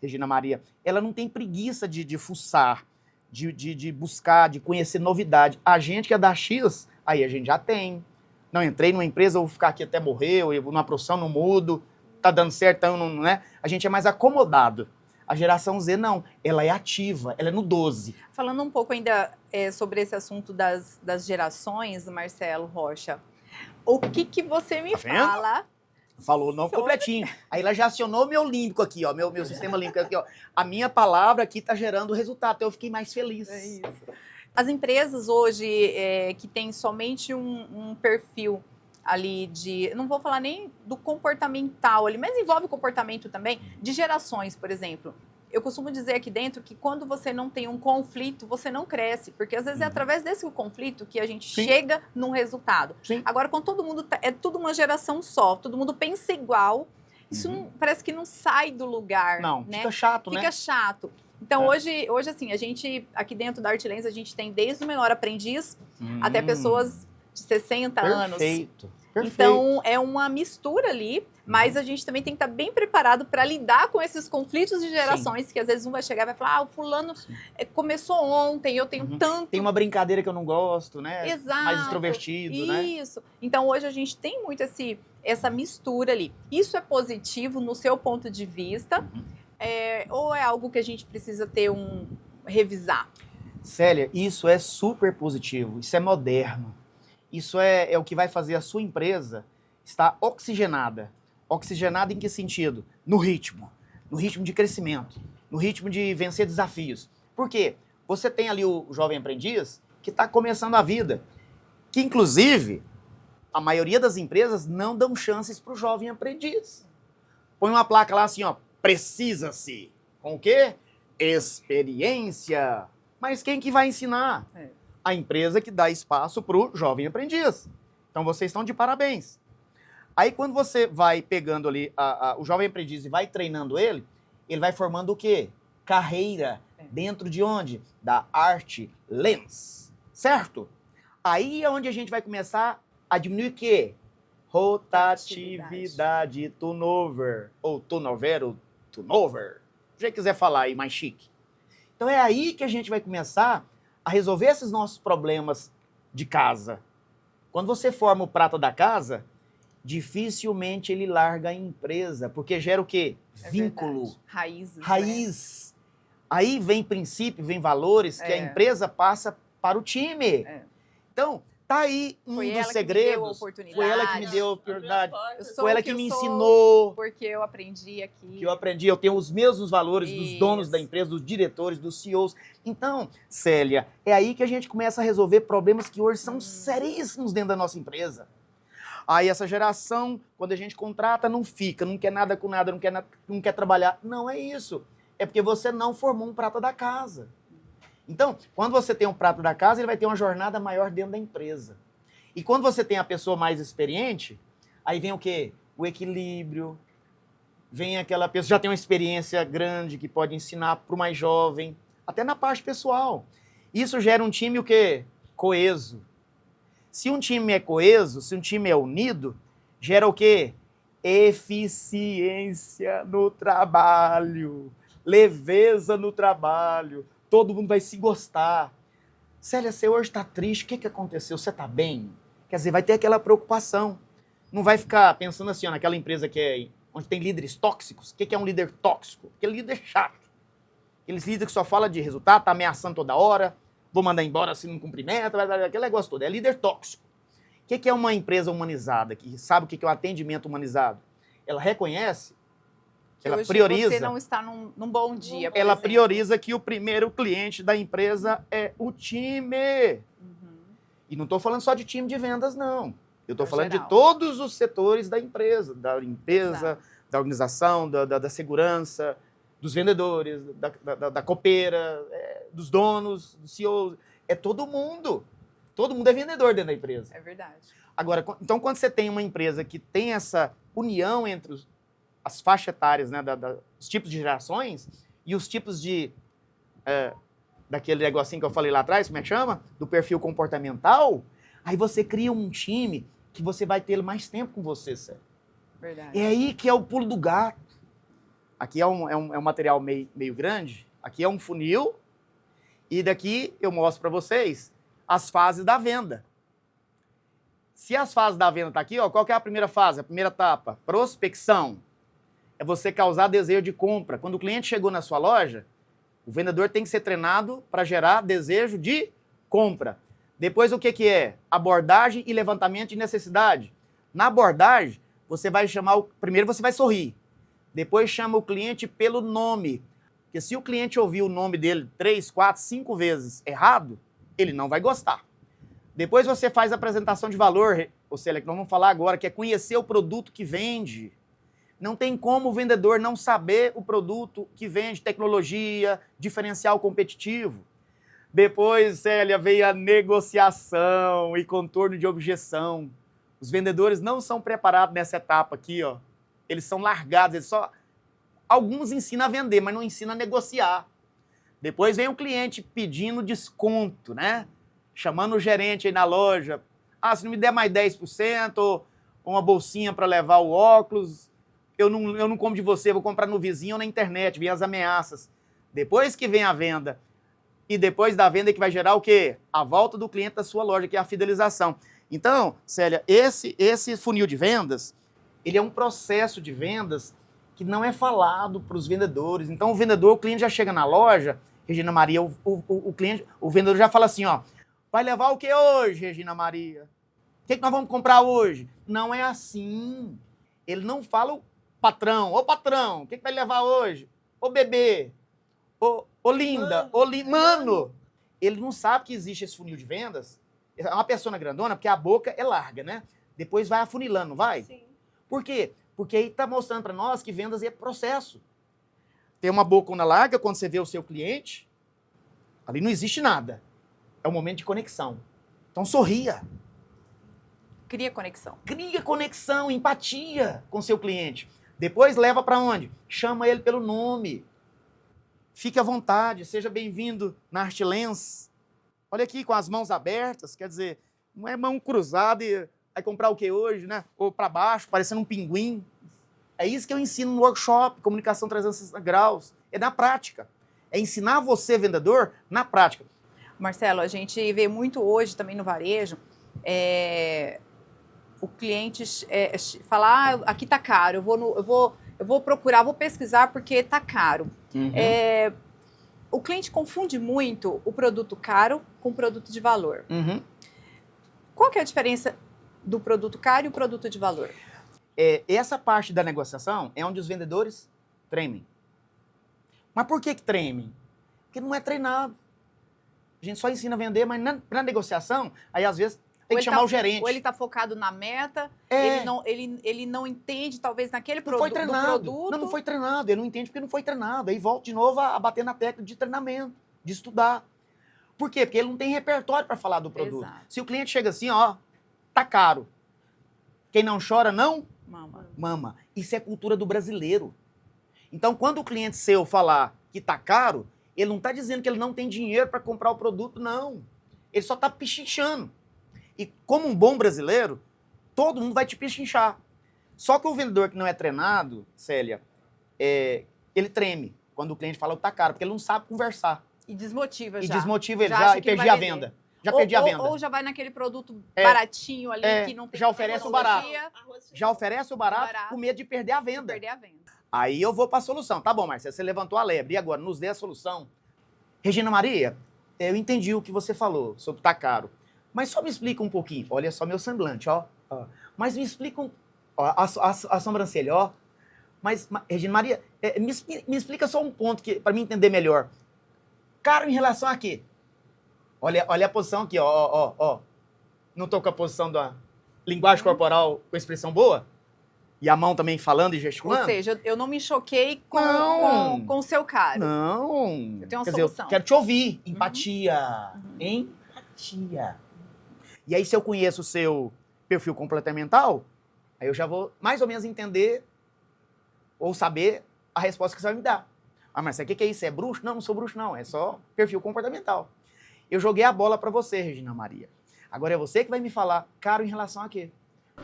Regina Maria, ela não tem preguiça de fuçar, de buscar, de conhecer novidade. A gente que é da X, aí a gente já tem. Não entrei numa empresa, eu vou ficar aqui até morrer, eu vou numa profissão, não mudo, tá dando certo, então não, né? A gente é mais acomodado. A geração Z não, ela é ativa, ela é no 12. Falando um pouco ainda sobre esse assunto das gerações, Marcelo Rocha, o que você me fala? Falou não completinho. Aí ela já acionou meu límbico aqui, ó, meu sistema límbico aqui, ó. A minha palavra aqui tá gerando resultado, então eu fiquei mais feliz. É isso. As empresas hoje que têm somente um perfil ali não vou falar nem do comportamental ali, mas envolve o comportamento também, de gerações, por exemplo. Eu costumo dizer aqui dentro que quando você não tem um conflito, você não cresce, porque às vezes é através desse conflito que a gente chega num resultado. Sim. Agora, quando todo mundo é tudo uma geração só, todo mundo pensa igual, isso parece que não sai do lugar. Não, né? Fica chato, né? Fica chato. Então, hoje, assim, a gente, aqui dentro da Artlands, a gente tem desde o menor aprendiz até pessoas de 60 anos. Perfeito. Então, é uma mistura ali, mas a gente também tem que estar bem preparado para lidar com esses conflitos de gerações, que às vezes um vai chegar e vai falar, o fulano começou ontem, eu tenho tanto... Tem uma brincadeira que eu não gosto, né? Exato. Mais extrovertido, né? Isso. Então, hoje a gente tem muito essa mistura ali. Isso é positivo no seu ponto de vista, ou é algo que a gente precisa revisar? Célia, isso é super positivo, isso é moderno. Isso é o que vai fazer a sua empresa estar oxigenada. Oxigenada em que sentido? No ritmo de crescimento, no ritmo de vencer desafios. Por quê? Você tem ali o jovem aprendiz que está começando a vida, que inclusive a maioria das empresas não dão chances para o jovem aprendiz. Põe uma placa lá assim, ó, precisa-se. Com o quê? Experiência. Mas quem que vai ensinar? A empresa que dá espaço para o jovem aprendiz. Então, vocês estão de parabéns. Aí, quando você vai pegando ali o jovem aprendiz e vai treinando ele vai formando o quê? Carreira. Dentro de onde? Da Artlands. Certo? Aí é onde a gente vai começar a diminuir o quê? Rotatividade, turnover. Ou turnover, ou turnover. Se você quiser falar aí mais chique. Então, é aí que a gente vai começar a resolver esses nossos problemas de casa. Quando você forma o prata da casa, dificilmente ele larga a empresa, porque gera o quê? Vínculo. Raízes. Raiz. Né? Aí vem princípio, vem valores que a empresa passa para o time. Então, tá aí um dos segredos. Foi ela que me deu a oportunidade. Foi ela que me ensinou. Porque eu aprendi aqui. Eu tenho os mesmos valores dos donos da empresa, dos diretores, dos CEOs. Então, Célia, é aí que a gente começa a resolver problemas que hoje são seríssimos dentro da nossa empresa. Aí essa geração, quando a gente contrata, não fica, não quer nada com nada, não quer trabalhar. Não é isso. É porque você não formou um prata da casa. Então, quando você tem um prato da casa, ele vai ter uma jornada maior dentro da empresa. E quando você tem a pessoa mais experiente, aí vem o quê? O equilíbrio. Vem aquela pessoa que já tem uma experiência grande, que pode ensinar para o mais jovem, até na parte pessoal. Isso gera um time o quê? Coeso. Se um time é coeso, se um time é unido, gera o quê? Eficiência no trabalho, leveza no trabalho. Todo mundo vai se gostar. Célia, você hoje está triste, o que aconteceu? Você está bem? Quer dizer, vai ter aquela preocupação. Não vai ficar pensando assim, ó, naquela empresa onde tem líderes tóxicos. O que é um líder tóxico? Aquele líder chato. Aqueles líderes que só fala de resultado, está ameaçando toda hora, vou mandar embora se não cumprimenta, aquele negócio todo. É líder tóxico. O que é uma empresa humanizada, que sabe o que é um atendimento humanizado? Ela reconhece, ela prioriza. Você não está num bom dia. Ela prioriza que o primeiro cliente da empresa é o time. E não estou falando só de time de vendas, não. Eu estou falando de todos os setores da empresa, da limpeza, da organização, da segurança, dos vendedores, da copeira, dos donos, dos CEOs. É todo mundo. Todo mundo é vendedor dentro da empresa. É verdade. Agora, então, quando você tem uma empresa que tem essa união entre as faixas etárias, né, os tipos de gerações e os tipos daquele negocinho que eu falei lá atrás, como é que chama? Do perfil comportamental, aí você cria um time que você vai ter mais tempo com você, Célia. Verdade. É aí que é o pulo do gato. Aqui é um material meio grande, aqui é um funil, e daqui eu mostro para vocês as fases da venda. Se as fases da venda estão aqui, ó, qual que é a primeira fase? A primeira etapa, prospecção. É você causar desejo de compra. Quando o cliente chegou na sua loja, o vendedor tem que ser treinado para gerar desejo de compra. Depois, o que é? Abordagem e levantamento de necessidade. Na abordagem, você vai chamar primeiro você vai sorrir. Depois chama o cliente pelo nome. Porque se o cliente ouvir o nome dele 3, 4, 5 vezes errado, ele não vai gostar. Depois você faz a apresentação de valor, ou seja, que nós vamos falar agora, que é conhecer o produto que vende. Não tem como o vendedor não saber o produto que vende, tecnologia, diferencial competitivo. Depois, Célia, veio a negociação e contorno de objeção. Os vendedores não são preparados nessa etapa aqui, ó. Eles são largados, alguns ensinam a vender, mas não ensinam a negociar. Depois vem o cliente pedindo desconto, né? Chamando o gerente aí na loja. Ah, se não me der mais 10%, ou uma bolsinha para levar o óculos, eu não compro de você, vou comprar no vizinho ou na internet, vem as ameaças. Depois que vem a venda, e depois da venda que vai gerar o quê? A volta do cliente da sua loja, que é a fidelização. Então, Célia, esse funil de vendas, ele é um processo de vendas que não é falado para os vendedores. Então, o cliente já chega na loja, Regina Maria, o vendedor já fala assim, ó, vai levar o que hoje, Regina Maria? O que nós vamos comprar hoje? Não é assim. Ele não fala o patrão, ô patrão, o que vai levar hoje? Ô bebê, ô linda, mano. Ele não sabe que existe esse funil de vendas. É uma persona grandona, porque a boca é larga, né? Depois vai afunilando, não vai? Sim. Por quê? Porque aí está mostrando para nós que vendas é processo. Tem uma bocona larga, quando você vê o seu cliente, ali não existe nada. É um momento de conexão. Então sorria. Cria conexão. Cria conexão, empatia com o seu cliente. Depois leva para onde? Chama ele pelo nome. Fique à vontade, seja bem-vindo na Art Lens. Olha aqui, com as mãos abertas, quer dizer, não é mão cruzada e vai comprar o que hoje, né? Ou para baixo, parecendo um pinguim. É isso que eu ensino no workshop, comunicação 360 graus. É na prática. É ensinar você, vendedor, na prática. Marcelo, a gente vê muito hoje também no varejo, o cliente falar, aqui tá caro, eu vou procurar, vou pesquisar porque tá caro. Uhum. O cliente confunde muito o produto caro com o produto de valor. Uhum. Qual que é a diferença do produto caro e o produto de valor? Essa parte da negociação é onde os vendedores tremem. Mas por que tremem? Porque não é treinado. A gente só ensina a vender, mas na negociação, aí às vezes tem que chamar o gerente. Ou ele está focado na meta, ele não entende, talvez, naquele Não foi treinado. produto. Não foi treinado, ele não entende porque não foi treinado. Aí volta de novo a bater na tecla de treinamento, de estudar. Por quê? Porque ele não tem repertório para falar do produto. Exato. Se o cliente chega assim, ó, tá caro. Quem não chora, não mama. Isso é cultura do brasileiro. Então, quando o cliente seu falar que tá caro, ele não está dizendo que ele não tem dinheiro para comprar o produto, não. Ele só está pichinchando. E como um bom brasileiro, todo mundo vai te pichinchar. Só que o vendedor que não é treinado, Célia, ele treme quando o cliente fala que tá caro, porque ele não sabe conversar. E desmotiva E já. desmotiva ele Já já acha e que perdi vai a vender. venda. Já perdi a venda. Ou já vai naquele produto baratinho ali, que não tem já oferece o barato. tecnologia, Já oferece o barato com medo de perder a venda. perder a venda. Aí eu vou para a solução. Tá bom, Marcelo, você levantou a lebre. E agora, nos dê a solução. Regina Maria, eu entendi o que você falou sobre tá caro. Mas só me explica um pouquinho. Olha só meu semblante, ó. Mas me explica a sobrancelha, ó. Mas, Regina Maria, me explica só um ponto para mim entender melhor. Caro em relação a quê? Olha a posição aqui, ó. Não tô com a posição da linguagem corporal com expressão boa? E a mão também falando e gesticulando? Ou seja, eu não me choquei com o seu caro. Não. Eu tenho uma Quer solução. dizer, eu quero te ouvir. Empatia. Empatia. E aí, se eu conheço o seu perfil comportamental, aí eu já vou mais ou menos entender ou saber a resposta que você vai me dar. Ah, mas o que é isso? Você é bruxo? Não, não sou bruxo, não. É só perfil comportamental. Eu joguei a bola para você, Regina Maria. Agora é você que vai me falar caro em relação a quê?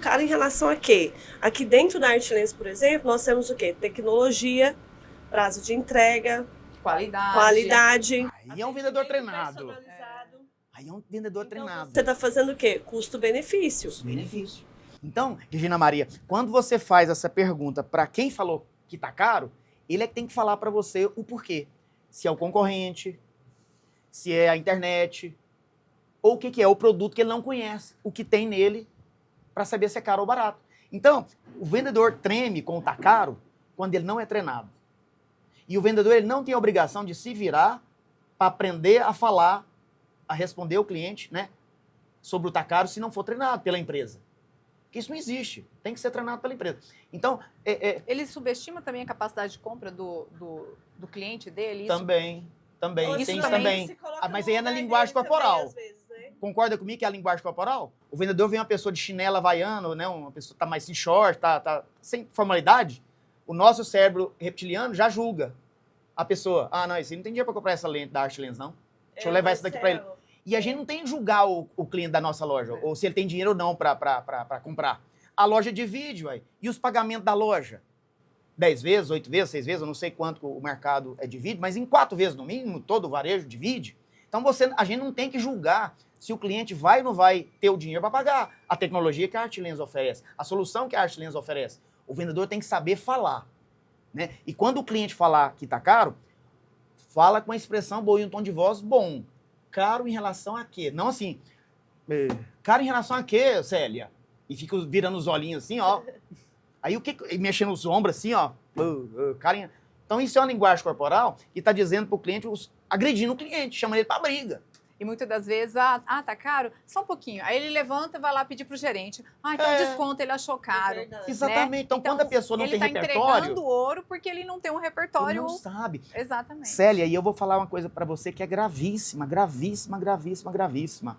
Caro em relação a quê? Aqui dentro da Arte Lens, por exemplo, nós temos o quê? Tecnologia, prazo de entrega, qualidade. Aí é um vendedor treinado. Personalizado. Aí é um vendedor Então, treinado. você está fazendo o quê? Custo-benefício. Benefício. Então, Regina Maria, quando você faz essa pergunta para quem falou que tá caro, ele é que tem que falar para você o porquê. Se é o concorrente, se é a internet, ou o que é o produto que ele não conhece, o que tem nele, para saber se é caro ou barato. Então, o vendedor treme com o tá caro quando ele não é treinado. E o vendedor ele não tem a obrigação de se virar para aprender a falar, a responder o cliente, né, sobre o tá caro se não for treinado pela empresa. Porque isso não existe. Tem que ser treinado pela empresa. Então, Ele subestima também a capacidade de compra do cliente dele? também. Isso Tem isso também também. Mas aí é na linguagem corporal. Concorda comigo que é a linguagem corporal? O vendedor vê uma pessoa de chinela havaiana, né, uma pessoa que tá mais sem short, tá sem formalidade, o nosso cérebro reptiliano já julga a pessoa. Ah, não, esse não tem dinheiro para comprar essa lente da Arte Lens, não. Deixa eu levar essa daqui para ele. E a gente não tem que julgar o cliente da nossa loja, ou se ele tem dinheiro ou não para comprar. A loja divide, ué. E os pagamentos da loja? 10 vezes, 8 vezes, 6 vezes, eu não sei quanto o mercado divide, mas em 4 vezes no mínimo, todo o varejo divide. Então a gente não tem que julgar se o cliente vai ou não vai ter o dinheiro para pagar a tecnologia que a Arte Lens oferece, a solução que a Arte Lens oferece. O vendedor tem que saber falar, né? E quando o cliente falar que está caro, fala com uma expressão boa e um tom de voz bom. Caro em relação a quê? Não assim, caro em relação a quê, Célia? E fica virando os olhinhos assim, ó. Aí o que? Mexendo os ombros assim, ó. Caro. Então isso é uma linguagem corporal que está dizendo para o cliente, agredindo o cliente, chamando ele para briga. E muitas das vezes, tá caro? Só um pouquinho. Aí ele levanta e vai lá pedir pro gerente. Então desconto, ele achou caro. Exatamente. Né? Então, quando a pessoa não tem repertório... Ele tá entregando ouro porque ele não tem um repertório... Ele não sabe. Exatamente. Célia, e eu vou falar uma coisa para você que é gravíssima, gravíssima, gravíssima, gravíssima.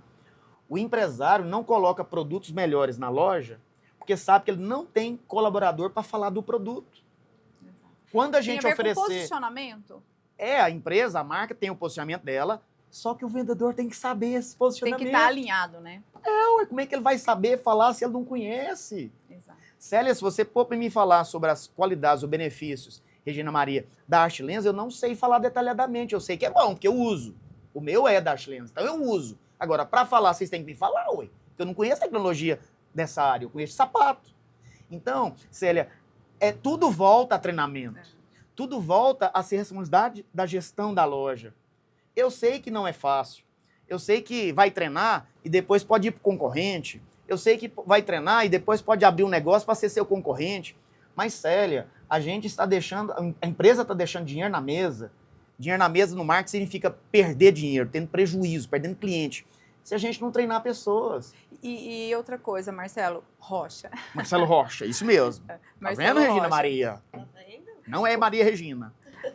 O empresário não coloca produtos melhores na loja porque sabe que ele não tem colaborador para falar do produto. Quando a gente oferecer... Com posicionamento? A empresa, a marca tem o posicionamento dela, só que o vendedor tem que saber esse posicionamento. Tem que estar alinhado, né? Como é que ele vai saber falar se ele não conhece? Exato. Célia, se você for para me falar sobre as qualidades ou benefícios, Regina Maria, da Arte Lens, eu não sei falar detalhadamente. Eu sei que é bom, porque eu uso. O meu é da Arte Lens, então eu uso. Agora, para falar, vocês têm que me falar, ué. Porque eu não conheço tecnologia dessa área, eu conheço sapato. Então, Célia, tudo volta a treinamento. Tudo volta a ser responsabilidade da gestão da loja. Eu sei que não é fácil. Eu sei que vai treinar e depois pode ir para o concorrente. Eu sei que vai treinar e depois pode abrir um negócio para ser seu concorrente. Mas, Célia, a empresa está deixando dinheiro na mesa. Dinheiro na mesa no marketing significa perder dinheiro, tendo prejuízo, perdendo cliente. Se a gente não treinar pessoas. E outra coisa, Marcelo Rocha. Marcelo Rocha, isso mesmo. Tá vendo, Regina Maria? Tá vendo? Não é Maria Regina.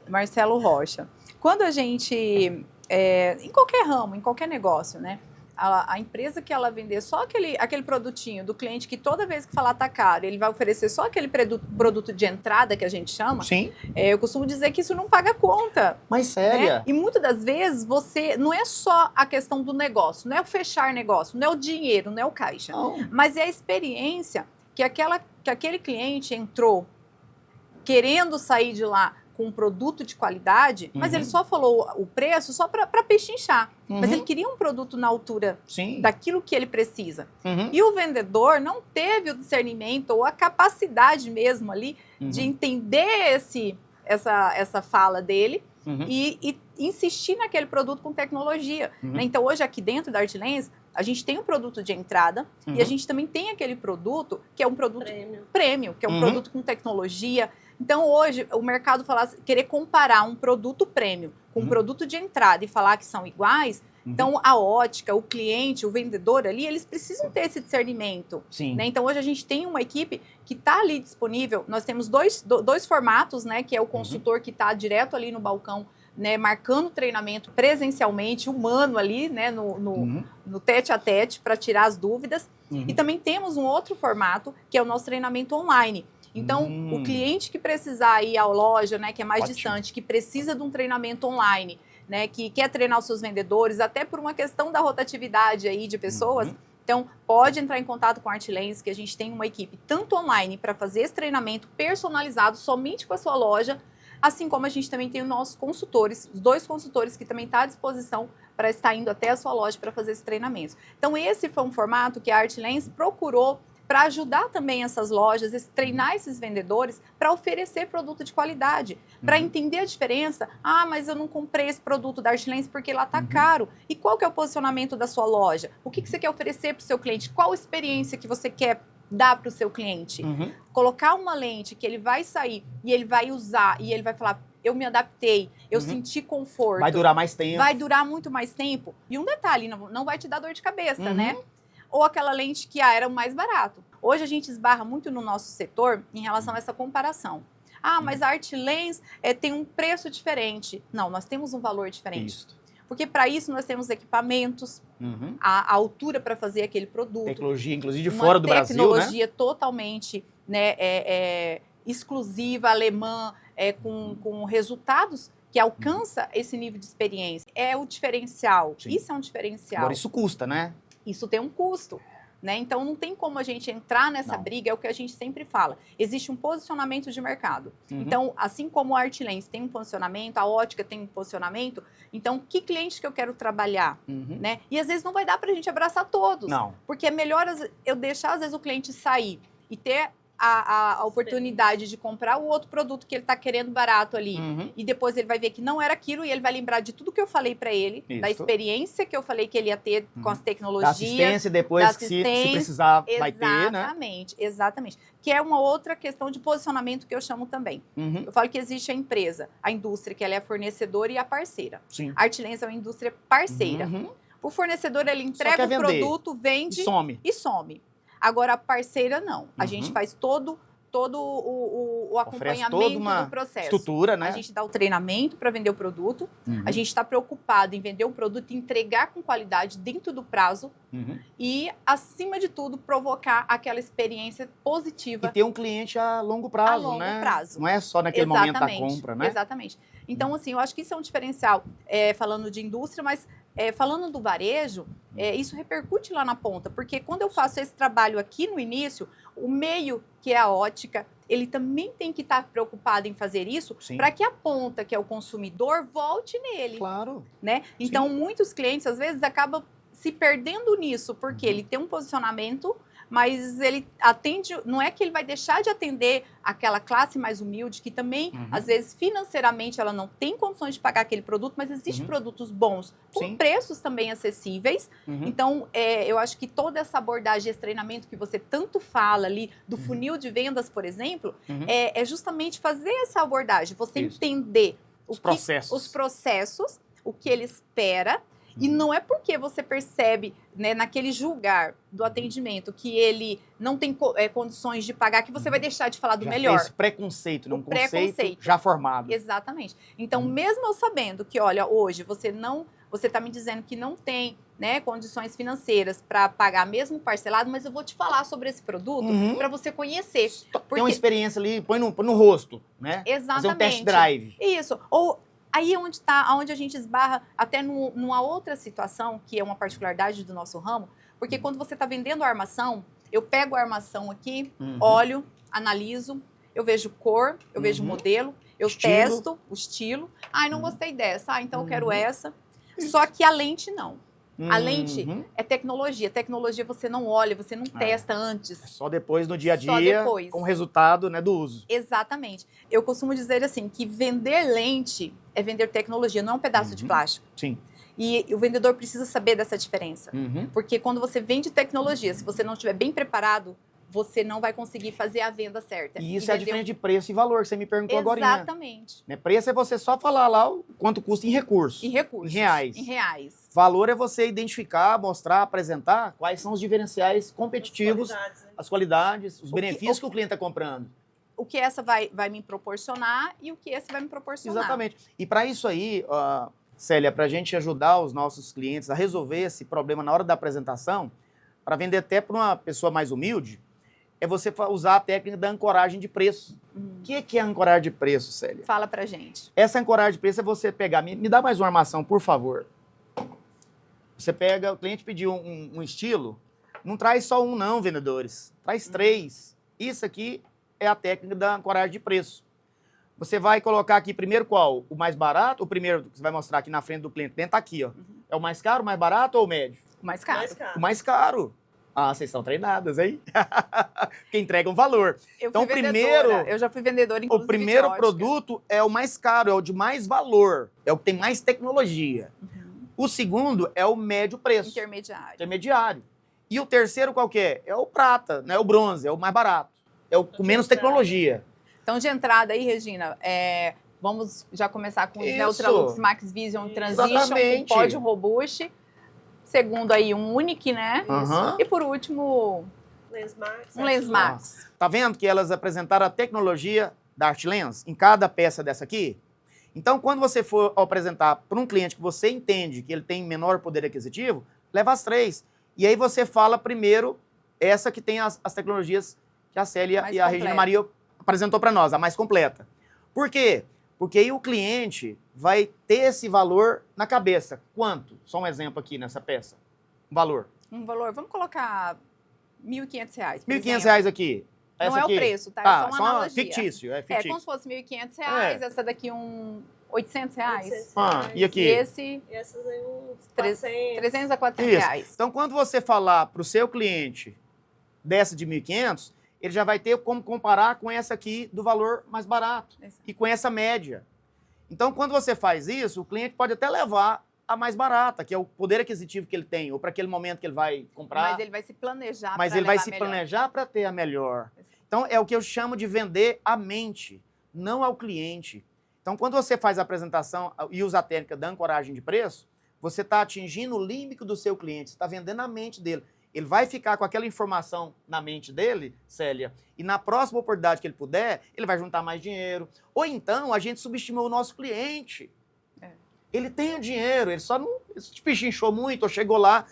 Marcelo Rocha. Quando a gente, em qualquer ramo, em qualquer negócio, né? A empresa que ela vender só aquele produtinho do cliente que toda vez que falar tá caro, ele vai oferecer só aquele produto de entrada que a gente chama. Sim. Eu costumo dizer que isso não paga conta. Mas, Célia... Né? E muitas das vezes você não é só a questão do negócio, não é o fechar negócio, não é o dinheiro, não é o caixa. Não. Mas é a experiência que aquele cliente entrou querendo sair de lá com um produto de qualidade, mas ele só falou o preço só para pechinchar. Mas ele queria um produto na altura daquilo que ele precisa. E o vendedor não teve o discernimento ou a capacidade mesmo ali de entender essa fala dele e insistir naquele produto com tecnologia. Né? Então, hoje aqui dentro da Arte Lens, a gente tem um produto de entrada e a gente também tem aquele produto que é um produto premium, que é um produto com tecnologia. Então, hoje, o mercado querer comparar um produto premium com um produto de entrada e falar que são iguais, Então, a ótica, o cliente, o vendedor ali, eles precisam ter esse discernimento. Sim. Né? Então, hoje a gente tem uma equipe que está ali disponível. Nós temos dois formatos, né? Que é o consultor que está direto ali no balcão, né, marcando treinamento presencialmente, humano ali, né, no tete a tete, para tirar as dúvidas. E também temos um outro formato, que é o nosso treinamento online. Então, o cliente que precisar ir à loja, né, que é mais distante, que precisa de um treinamento online, né, que quer treinar os seus vendedores, até por uma questão da rotatividade aí de pessoas, então pode entrar em contato com a Artlens, que a gente tem uma equipe tanto online para fazer esse treinamento personalizado somente com a sua loja, assim como a gente também tem os nossos consultores, os 2 consultores que também estão à disposição para estar indo até a sua loja para fazer esse treinamento. Então, esse foi um formato que a Artlens procurou para ajudar também essas lojas, treinar esses vendedores para oferecer produto de qualidade, para entender a diferença. Ah, mas eu não comprei esse produto da Artlens porque lá está caro. E qual que é o posicionamento da sua loja? O que você quer oferecer para o seu cliente? Qual experiência que você quer dar para o seu cliente? Colocar uma lente que ele vai sair e ele vai usar e ele vai falar, eu me adaptei, eu senti conforto. Vai durar mais tempo. Vai durar muito mais tempo. E um detalhe, não vai te dar dor de cabeça, né? Ou aquela lente que era o mais barato. Hoje a gente esbarra muito no nosso setor em relação a essa comparação. Ah, mas a Artlens tem um preço diferente. Não, nós temos um valor diferente. Isso. Porque para isso nós temos equipamentos, a altura para fazer aquele produto. Tecnologia, inclusive, de fora do Brasil, né? Tecnologia totalmente exclusiva, alemã, com resultados que alcança esse nível de experiência. É o diferencial. Sim. Isso é um diferencial. Agora, isso custa, né? Isso tem um custo. Né? Então, não tem como a gente entrar nessa briga, é o que a gente sempre fala. Existe um posicionamento de mercado. Então, assim como a Artlens tem um posicionamento, a ótica tem um posicionamento, então, que cliente que eu quero trabalhar? Né? E, às vezes, não vai dar para a gente abraçar todos. Não. Porque é melhor eu deixar, às vezes, o cliente sair e ter a oportunidade de comprar o outro produto que ele está querendo barato ali. E depois ele vai ver que não era aquilo e ele vai lembrar de tudo que eu falei para ele, da experiência que eu falei que ele ia ter com as tecnologias. Da assistência depois, se precisar, vai ter, né? Exatamente. Que é uma outra questão de posicionamento que eu chamo também. Eu falo que existe a empresa, a indústria, que ela é a fornecedora e a parceira. Sim. A Artlens é uma indústria parceira. O fornecedor, ele entrega o produto, vende e some. Agora, a parceira, não. A gente faz todo o acompanhamento do processo. Estrutura, né? A gente dá o treinamento para vender o produto. A gente está preocupado em vender o produto e entregar com qualidade dentro do prazo. E, acima de tudo, provocar aquela experiência positiva. E ter um cliente a longo prazo, né? Prazo. Não é só naquele momento da compra, né? Exatamente. Então, assim, eu acho que isso é um diferencial, falando de indústria, mas falando do varejo, isso repercute lá na ponta, porque quando eu faço esse trabalho aqui no início, o meio, que é a ótica, ele também tem que estar preocupado em fazer isso para que a ponta, que é o consumidor, volte nele. Claro. Né? Então, muitos clientes, às vezes, acabam se perdendo nisso, porque ele tem um posicionamento, mas ele atende, não é que ele vai deixar de atender aquela classe mais humilde, que também, às vezes, financeiramente, ela não tem condições de pagar aquele produto, mas existem produtos bons, com preços também acessíveis. Então, eu acho que toda essa abordagem, esse treinamento que você tanto fala ali, do funil de vendas, por exemplo, é justamente fazer essa abordagem, você entender os processos, o que ele espera. E não é porque você percebe, né, naquele julgar do atendimento que ele não tem condições de pagar que você vai deixar de falar do melhor. Esse preconceito, um conceito já formado. Exatamente. Então, mesmo eu sabendo que, olha, hoje você está me dizendo que não tem, né, condições financeiras para pagar mesmo parcelado, mas eu vou te falar sobre esse produto para você conhecer. Tem uma experiência ali, põe no rosto, né? Exatamente. Fazer um test drive. Isso. Ou aí onde a gente esbarra até numa outra situação, que é uma particularidade do nosso ramo, porque quando você está vendendo a armação, eu pego a armação aqui, olho, analiso, eu vejo cor, eu vejo modelo, eu testo o estilo. Ai, não gostei dessa. Então eu quero essa. Só que a lente não. A lente é tecnologia. Tecnologia você não olha, você não testa antes. Só depois, no dia a dia, com o resultado, né, do uso. Exatamente. Eu costumo dizer assim, que vender lente é vender tecnologia, não é um pedaço de plástico. Sim. E o vendedor precisa saber dessa diferença. Porque quando você vende tecnologia, se você não estiver bem preparado, você não vai conseguir fazer a venda certa. E isso é a diferença de preço e valor, que você me perguntou agora. Exatamente. Né? Preço é você só falar lá o quanto custa em recursos. Em recursos. Em reais. Em reais. Valor é você identificar, mostrar, apresentar quais são os diferenciais competitivos, as qualidades, os benefícios que o cliente está comprando. O que essa vai me proporcionar e o que esse vai me proporcionar. Exatamente. E para isso aí, Célia, para a gente ajudar os nossos clientes a resolver esse problema na hora da apresentação, para vender até para uma pessoa mais humilde, é você usar a técnica da ancoragem de preço. O que é ancoragem de preço, Célia? Fala pra gente. Essa ancoragem de preço é você pegar... Me dá mais uma armação, por favor. Você pega, o cliente pediu um estilo, não traz só um não, vendedores. Traz 3. Isso aqui é a técnica da ancoragem de preço. Você vai colocar aqui primeiro qual? O mais barato? O primeiro que você vai mostrar aqui na frente do cliente. O cliente tá aqui, ó. É o mais caro, o mais barato ou o médio? O mais caro. O mais caro. Ah, vocês são treinadas, hein? Que entregam valor. Então, eu já fui vendedora, inclusive, o primeiro produto é o mais caro, é o de mais valor, é o que tem mais tecnologia. O segundo é o médio preço. Intermediário. E o terceiro qual que é? É o prata, né? O bronze, é o mais barato. É o com menos tecnologia. Então, de entrada aí, Regina, vamos já começar com os Neutralux Max Vision Transition, com pódio robuste. Segundo aí, um Unique, né? E por último, um Lens Max. Tá vendo que elas apresentaram a tecnologia da Art Lens em cada peça dessa aqui? Então, quando você for apresentar para um cliente que você entende que ele tem menor poder aquisitivo, leva as 3. E aí você fala primeiro essa que tem as tecnologias que a Célia mais e a Regina Maria apresentou para nós, a mais completa. Por quê? Porque aí o cliente vai ter esse valor na cabeça. Quanto? Só um exemplo aqui nessa peça. Um valor. Vamos colocar R$1.500. R$1.500 aqui. Não essa é aqui. O preço, tá? É só uma analogia. Fictício, é fictício. Como se fosse R$1.500, essa daqui R$800. E aqui? E essas aí uns 300 a R$400. Então, quando você falar para o seu cliente dessa de 1.500, ele já vai ter como comparar com essa aqui do valor mais barato. E com essa média. Então, quando você faz isso, o cliente pode até levar a mais barata, que é o poder aquisitivo que ele tem, ou para aquele momento que ele vai comprar. Mas ele vai se planejar Mas ele vai se planejar para ter a melhor. Então, é o que eu chamo de vender à mente, não ao cliente. Então, quando você faz a apresentação e usa a técnica da ancoragem de preço, você está atingindo o límbico do seu cliente, você está vendendo a mente dele. Ele vai ficar com aquela informação na mente dele, Célia, e na próxima oportunidade que ele puder, ele vai juntar mais dinheiro. Ou então, a gente subestimou o nosso cliente. Ele tem o dinheiro, ele só não se pichinchou muito, ou chegou lá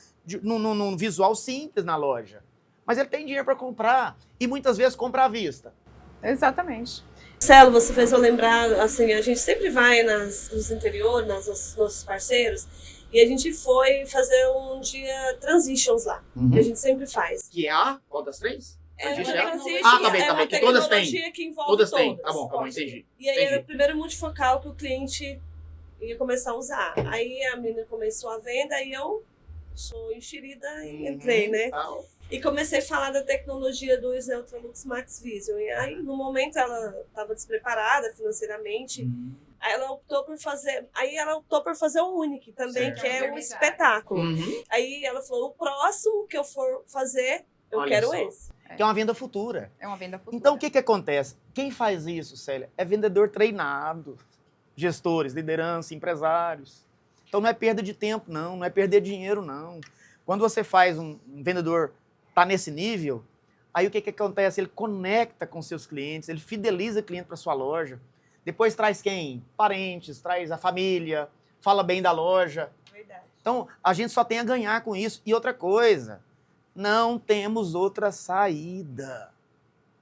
num visual simples na loja. Mas ele tem dinheiro para comprar, e muitas vezes compra à vista. Exatamente. Marcelo, você fez eu lembrar, assim, a gente sempre vai nos interiores, nos nossos parceiros, e a gente foi fazer um dia Transitions lá, que a gente sempre faz. Que é a qual das 3? É uma tá bem. Que todas têm. Que envolve todas têm. Tá bom, entendi. E aí era o primeiro multifocal que o cliente ia começar a usar. Aí a menina começou a venda, aí eu sou enxerida e entrei, né? E comecei a falar da tecnologia do Neutralux Max Vision. E aí, no momento, ela estava despreparada financeiramente. Aí ela optou por fazer o Unique também, que é um espetáculo. Aí ela falou, o próximo que eu for fazer, eu quero esse. Que é uma venda futura. É uma venda futura. Então, o que acontece? Quem faz isso, Célia? É vendedor treinado. Gestores, liderança, empresários. Então, não é perda de tempo, não é perder dinheiro, não. Quando você faz um vendedor tá nesse nível, aí o que acontece? Ele conecta com seus clientes, ele fideliza o cliente para sua loja. Depois traz quem? Parentes, traz a família, fala bem da loja. Verdade. Então, a gente só tem a ganhar com isso. E outra coisa, não temos outra saída.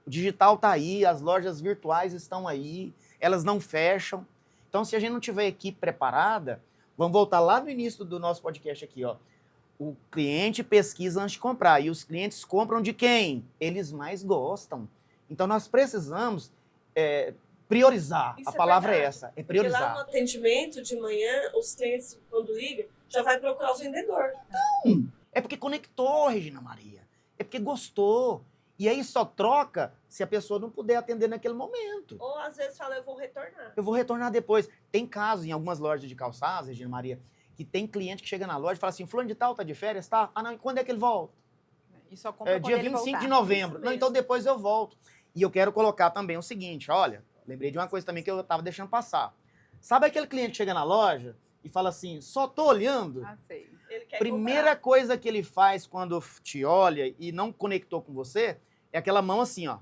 O digital está aí, as lojas virtuais estão aí, elas não fecham. Então, se a gente não tiver a equipe preparada, vamos voltar lá no início do nosso podcast aqui, ó. O cliente pesquisa antes de comprar. E os clientes compram de quem? Eles mais gostam. Então, nós precisamos priorizar. Isso a palavra verdade. É essa, é priorizar. Porque lá no atendimento de manhã, os clientes, quando ligam, já vai procurar o vendedor. Não, é porque conectou, Regina Maria. É porque gostou. E aí só troca se a pessoa não puder atender naquele momento. Ou às vezes fala, eu vou retornar. Eu vou retornar depois. Tem casos em algumas lojas de calçados, Regina Maria, que tem cliente que chega na loja e fala assim, fulano de tal tá de férias, tá? Ah, não, e quando é que ele volta? E só compra quando dia ele 25 de voltar. novembro. Não, então depois eu volto. E eu quero colocar também o seguinte, olha, lembrei de uma coisa também que eu estava deixando passar. Sabe aquele cliente que chega na loja e fala assim, só tô olhando? Ah, sei. Ele quer Primeira coisa que ele faz quando te olha e não conectou com você é aquela mão assim, ó.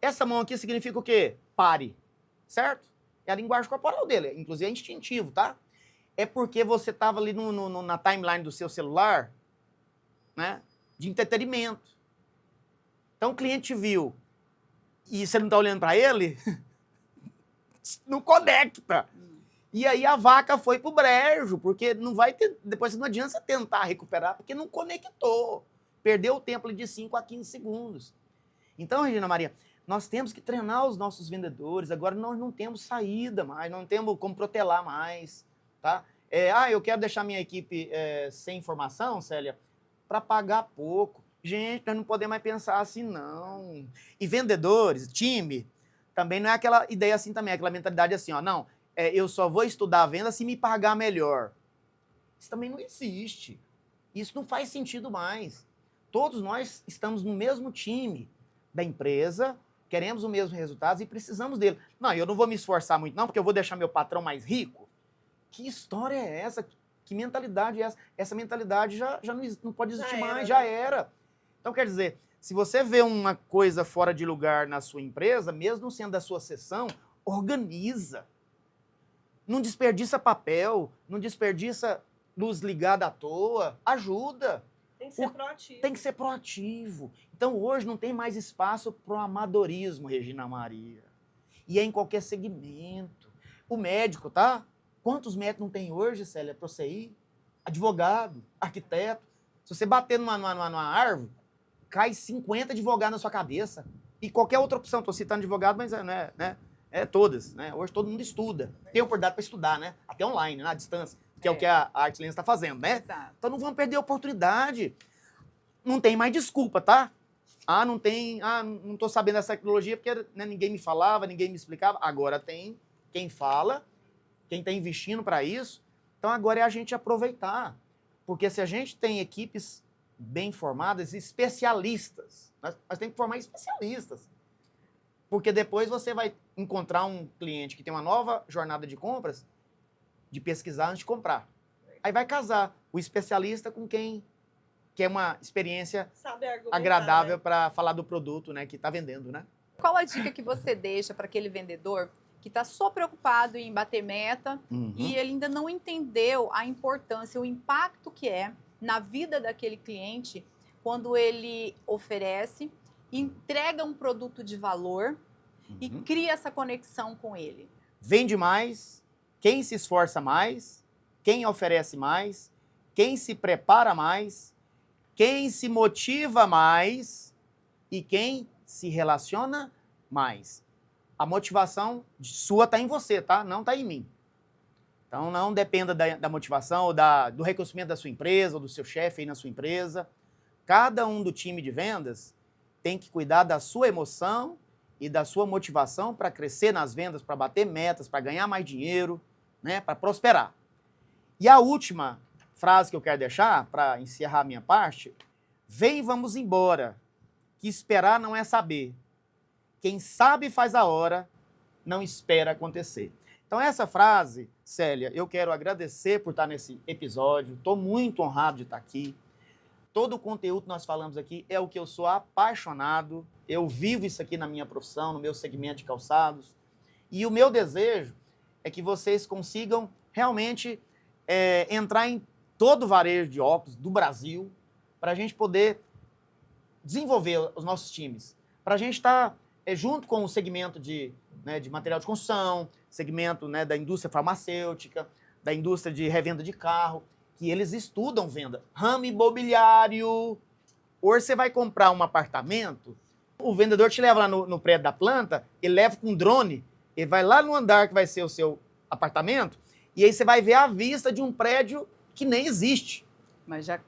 Essa mão aqui significa o quê? Pare. Certo? É a linguagem corporal dele, inclusive é instintivo, tá? É porque você estava ali na timeline do seu celular, né? De entretenimento. Então o cliente te viu e você não está olhando para ele, não conecta. E aí a vaca foi pro brejo, porque não vai ter, depois não adianta você tentar recuperar, porque não conectou. Perdeu o tempo de 5 a 15 segundos. Então, Regina Maria, nós temos que treinar os nossos vendedores. Agora nós não temos saída mais, não temos como protelar mais, tá? Eu quero deixar minha equipe sem informação, Célia, para pagar pouco. Gente, nós não podemos mais pensar assim, não. E vendedores, time, também não é aquela ideia assim também, aquela mentalidade assim, ó, não, eu só vou estudar a venda se me pagar melhor. Isso também não existe. Isso não faz sentido mais. Todos nós estamos no mesmo time da empresa, queremos o mesmo resultado e precisamos dele. Não, eu não vou me esforçar muito não, porque eu vou deixar meu patrão mais rico. Que história é essa? Que mentalidade é essa? Essa mentalidade já não pode existir mais, já era. Então, quer dizer, se você vê uma coisa fora de lugar na sua empresa, mesmo sendo da sua seção, organiza. Não desperdiça papel, não desperdiça luz ligada à toa, ajuda. Tem que ser proativo. Tem que ser proativo. Então, hoje não tem mais espaço para o amadorismo, Regina Maria. E é em qualquer segmento. O médico, tá? Quantos médicos não tem hoje, Célia, para você ir? Advogado, arquiteto. Se você bater numa árvore, cai 50 advogados na sua cabeça. E qualquer outra opção, estou citando advogado, mas todas, né? Hoje todo mundo estuda. Tem oportunidade para estudar, né? Até online, à distância, que é o que a Arte Lens está fazendo, né? Exato. Então não vamos perder a oportunidade. Não tem mais desculpa, tá? Não estou sabendo dessa tecnologia porque ninguém me falava, ninguém me explicava. Agora tem quem fala, quem está investindo para isso. Então agora é a gente aproveitar. Porque se a gente tem equipes bem formadas, especialistas, nós temos que formar especialistas. Porque depois você vai encontrar um cliente que tem uma nova jornada de compras, de pesquisar antes de comprar. Aí vai casar o especialista com quem quer uma experiência agradável, né? Para falar do produto, né, que está vendendo, né? Qual a dica que você deixa para aquele vendedor que está só preocupado em bater meta e ele ainda não entendeu a importância, o impacto que é na vida daquele cliente quando ele oferece, entrega um produto de valor e cria essa conexão com ele? Vende mais, quem se esforça mais, quem oferece mais, quem se prepara mais, quem se motiva mais e quem se relaciona mais. A motivação sua está em você, tá? Não está em mim. Então não dependa da motivação ou do reconhecimento da sua empresa ou do seu chefe aí na sua empresa. Cada um do time de vendas tem que cuidar da sua emoção e da sua motivação para crescer nas vendas, para bater metas, para ganhar mais dinheiro, né? Para prosperar. E a última frase que eu quero deixar para encerrar a minha parte: vem e vamos embora, que esperar não é saber. Quem sabe faz a hora, não espera acontecer. Então essa frase, Célia, eu quero agradecer por estar nesse episódio. Estou muito honrado de estar aqui. Todo o conteúdo que nós falamos aqui é o que eu sou apaixonado. Eu vivo isso aqui na minha profissão, no meu segmento de calçados. E o meu desejo é que vocês consigam realmente entrar em todo o varejo de óculos do Brasil para a gente poder desenvolver os nossos times. Para a gente estar junto com o segmento de material de construção, segmento, né, da indústria farmacêutica, da indústria de revenda de carro, que eles estudam venda. Ramo imobiliário. Hoje você vai comprar um apartamento, o vendedor te leva lá no prédio da planta, ele leva com um drone, ele vai lá no andar que vai ser o seu apartamento, e aí você vai ver a vista de um prédio que nem existe. Mas já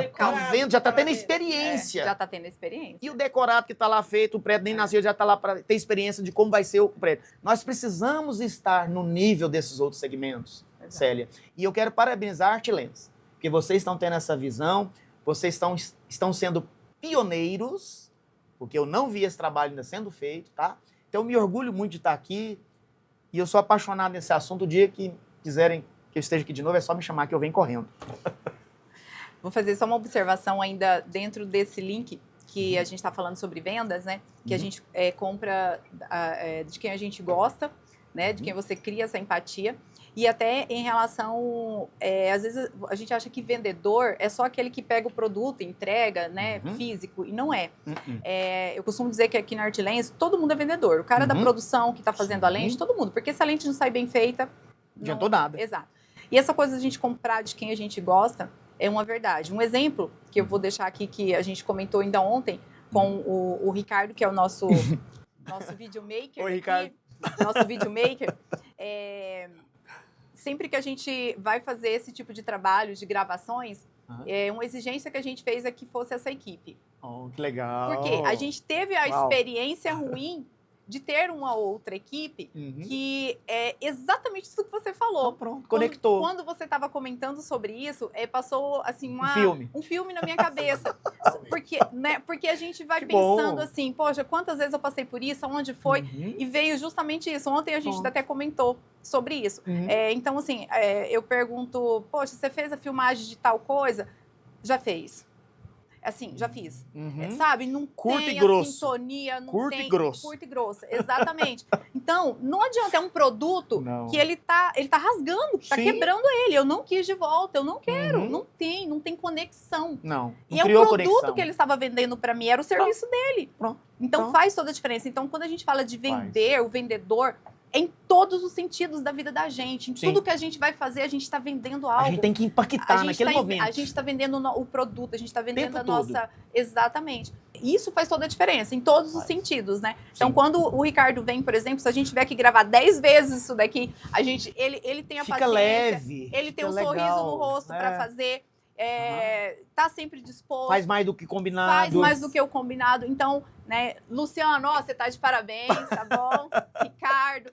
está vendo, já está tendo experiência. Já está tendo experiência. E o decorado que está lá feito, o prédio nem nasceu, já está lá para ter experiência de como vai ser o prédio. Nós precisamos estar no nível desses outros segmentos, Célia. E eu quero parabenizar a Arte Lens, porque vocês estão tendo essa visão, Vocês estão sendo pioneiros, porque eu não vi esse trabalho ainda sendo feito, tá? Então, eu me orgulho muito de estar aqui e eu sou apaixonado nesse assunto. O dia que quiserem que eu esteja aqui de novo, é só me chamar que eu venho correndo. Vou fazer só uma observação ainda dentro desse link que a gente está falando sobre vendas, né? Que a gente compra de quem a gente gosta, né? De quem você cria essa empatia. E até em relação, às vezes a gente acha que vendedor é só aquele que pega o produto, entrega, né, físico, e não é. Eu costumo dizer que aqui na Art Lens, todo mundo é vendedor. O cara da produção que está fazendo a lente, todo mundo. Porque se a lente não sai bem feita... Não adiantou nada. Exato. E essa coisa de a gente comprar de quem a gente gosta é uma verdade. Um exemplo que eu vou deixar aqui, que a gente comentou ainda ontem com o Ricardo, que é o nosso videomaker. Oi, Ricardo. Nosso videomaker. Sempre que a gente vai fazer esse tipo de trabalho, de gravações, uma exigência que a gente fez é que fosse essa equipe. Oh, que legal. Porque a gente teve a experiência ruim de ter uma outra equipe que é exatamente isso que você falou. Então, pronto, conectou. Quando você estava comentando sobre isso, passou assim um filme na minha cabeça. Porque a gente vai pensando assim, poxa, quantas vezes eu passei por isso, aonde foi? E veio justamente isso. Ontem a gente até comentou sobre isso. Então, assim, eu pergunto, poxa, você fez a filmagem de tal coisa? Já fez. Assim, já fiz. Sabe? Não curto tem e grosso. Sintonia, não curto tem... E grosso. Curto e grosso, exatamente. Então, não adianta, é um produto que ele tá rasgando, tá quebrando ele. Eu não quis de volta, eu não quero. Não tem conexão. Não e é um produto conexão. Que ele estava vendendo para mim, era o serviço dele. Pronto. Então, faz toda a diferença. Então, quando a gente fala de vender, o vendedor... em todos os sentidos da vida da gente. Em tudo que a gente vai fazer, a gente está vendendo algo. A gente tem que impactar naquele momento. A gente está vendendo o produto, a gente está vendendo a nossa... Exatamente. Isso faz toda a diferença, em todos os sentidos, né? Então, quando o Ricardo vem, por exemplo, se a gente tiver que gravar 10 vezes isso daqui, ele tem a paciência. Leve. Ele tem um sorriso no rosto para fazer... tá sempre disposto. Faz mais do que combinado. Faz mais do que o combinado. Então, né, Luciano, ó, você tá de parabéns, tá bom? Ricardo,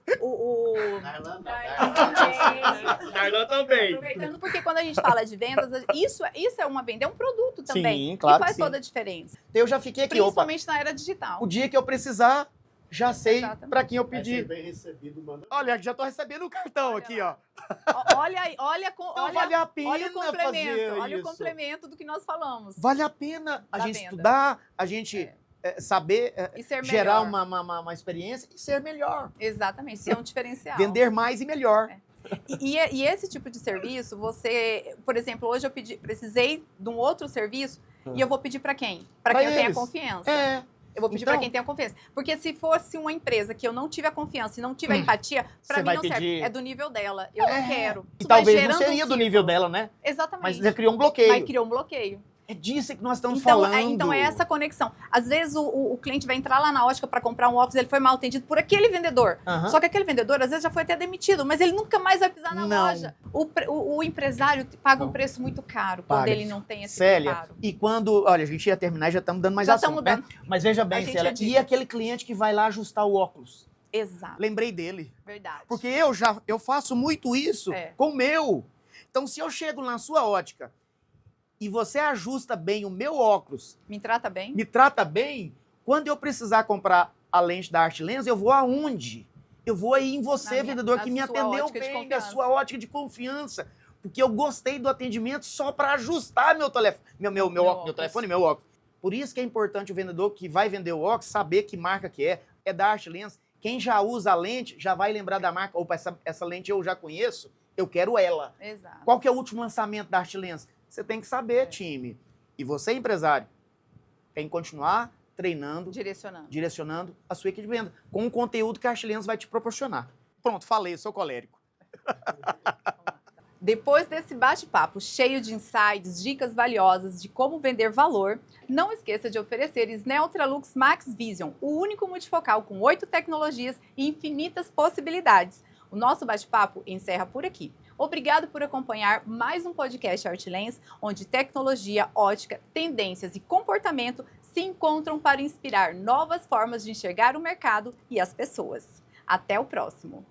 Darlan também. Aproveitando, porque quando a gente fala de vendas, isso é uma venda, é um produto também. Sim, claro. E faz toda a diferença. Eu já fiquei aqui, principalmente na era digital. O dia que eu precisar, já sei para quem eu Vai pedi. ser bem recebido, manda. Olha, já tô recebendo o cartão aqui, ó. Olha, vale a pena olha o complemento, fazer olha isso. o complemento do que nós falamos. Vale a pena a Da gente venda. estudar, a gente saber E ser gerar melhor. uma experiência e ser melhor. Exatamente, ser um diferencial. Vender mais e melhor. E esse tipo de serviço, você... Por exemplo, hoje eu precisei de um outro serviço e eu vou pedir para quem? Para quem eu tenha confiança. Eu vou pedir para quem tenha confiança. Porque se fosse uma empresa que eu não tive a confiança e não tive a empatia, para mim não serve. É do nível dela. Eu não quero. E talvez não seria do nível dela, né? Exatamente. Mas já criou um bloqueio. Mas criou um bloqueio. É disso que nós estamos falando. Então é essa conexão. Às vezes o cliente vai entrar lá na ótica para comprar um óculos, ele foi mal atendido por aquele vendedor. Só que aquele vendedor, às vezes, já foi até demitido, mas ele nunca mais vai pisar na loja. O empresário paga um preço muito caro quando ele não tem esse preparo. E quando... Olha, a gente ia terminar e já estamos dando mais assunto, né? Mas veja bem, Célia, e aquele cliente que vai lá ajustar o óculos? Exato. Lembrei dele. Verdade. Porque eu faço muito isso com o meu. Então, se eu chego na sua ótica e você ajusta bem o meu óculos... Me trata bem? Me trata bem. Quando eu precisar comprar a lente da Art Lens, eu vou aonde? Eu vou aí em você, vendedor, que me atendeu bem, na sua ótica de confiança. Porque eu gostei do atendimento só para ajustar meu telefone, meu telefone, meu óculos. Por isso que é importante o vendedor que vai vender o óculos saber que marca que é da Art Lens. Quem já usa a lente já vai lembrar da marca. Opa, essa lente eu já conheço, eu quero ela. Exato. Qual que é o último lançamento da Art Lens? Você tem que saber, time. E você, empresário, tem que continuar treinando, direcionando a sua equipe de venda com o conteúdo que a Art Lens vai te proporcionar. Pronto, falei, sou colérico. Depois desse bate-papo cheio de insights, dicas valiosas de como vender valor, não esqueça de oferecer Snell Ultralux Max Vision, o único multifocal com 8 tecnologias e infinitas possibilidades. O nosso bate-papo encerra por aqui. Obrigado por acompanhar mais um podcast Art Lens, onde tecnologia, ótica, tendências e comportamento se encontram para inspirar novas formas de enxergar o mercado e as pessoas. Até o próximo!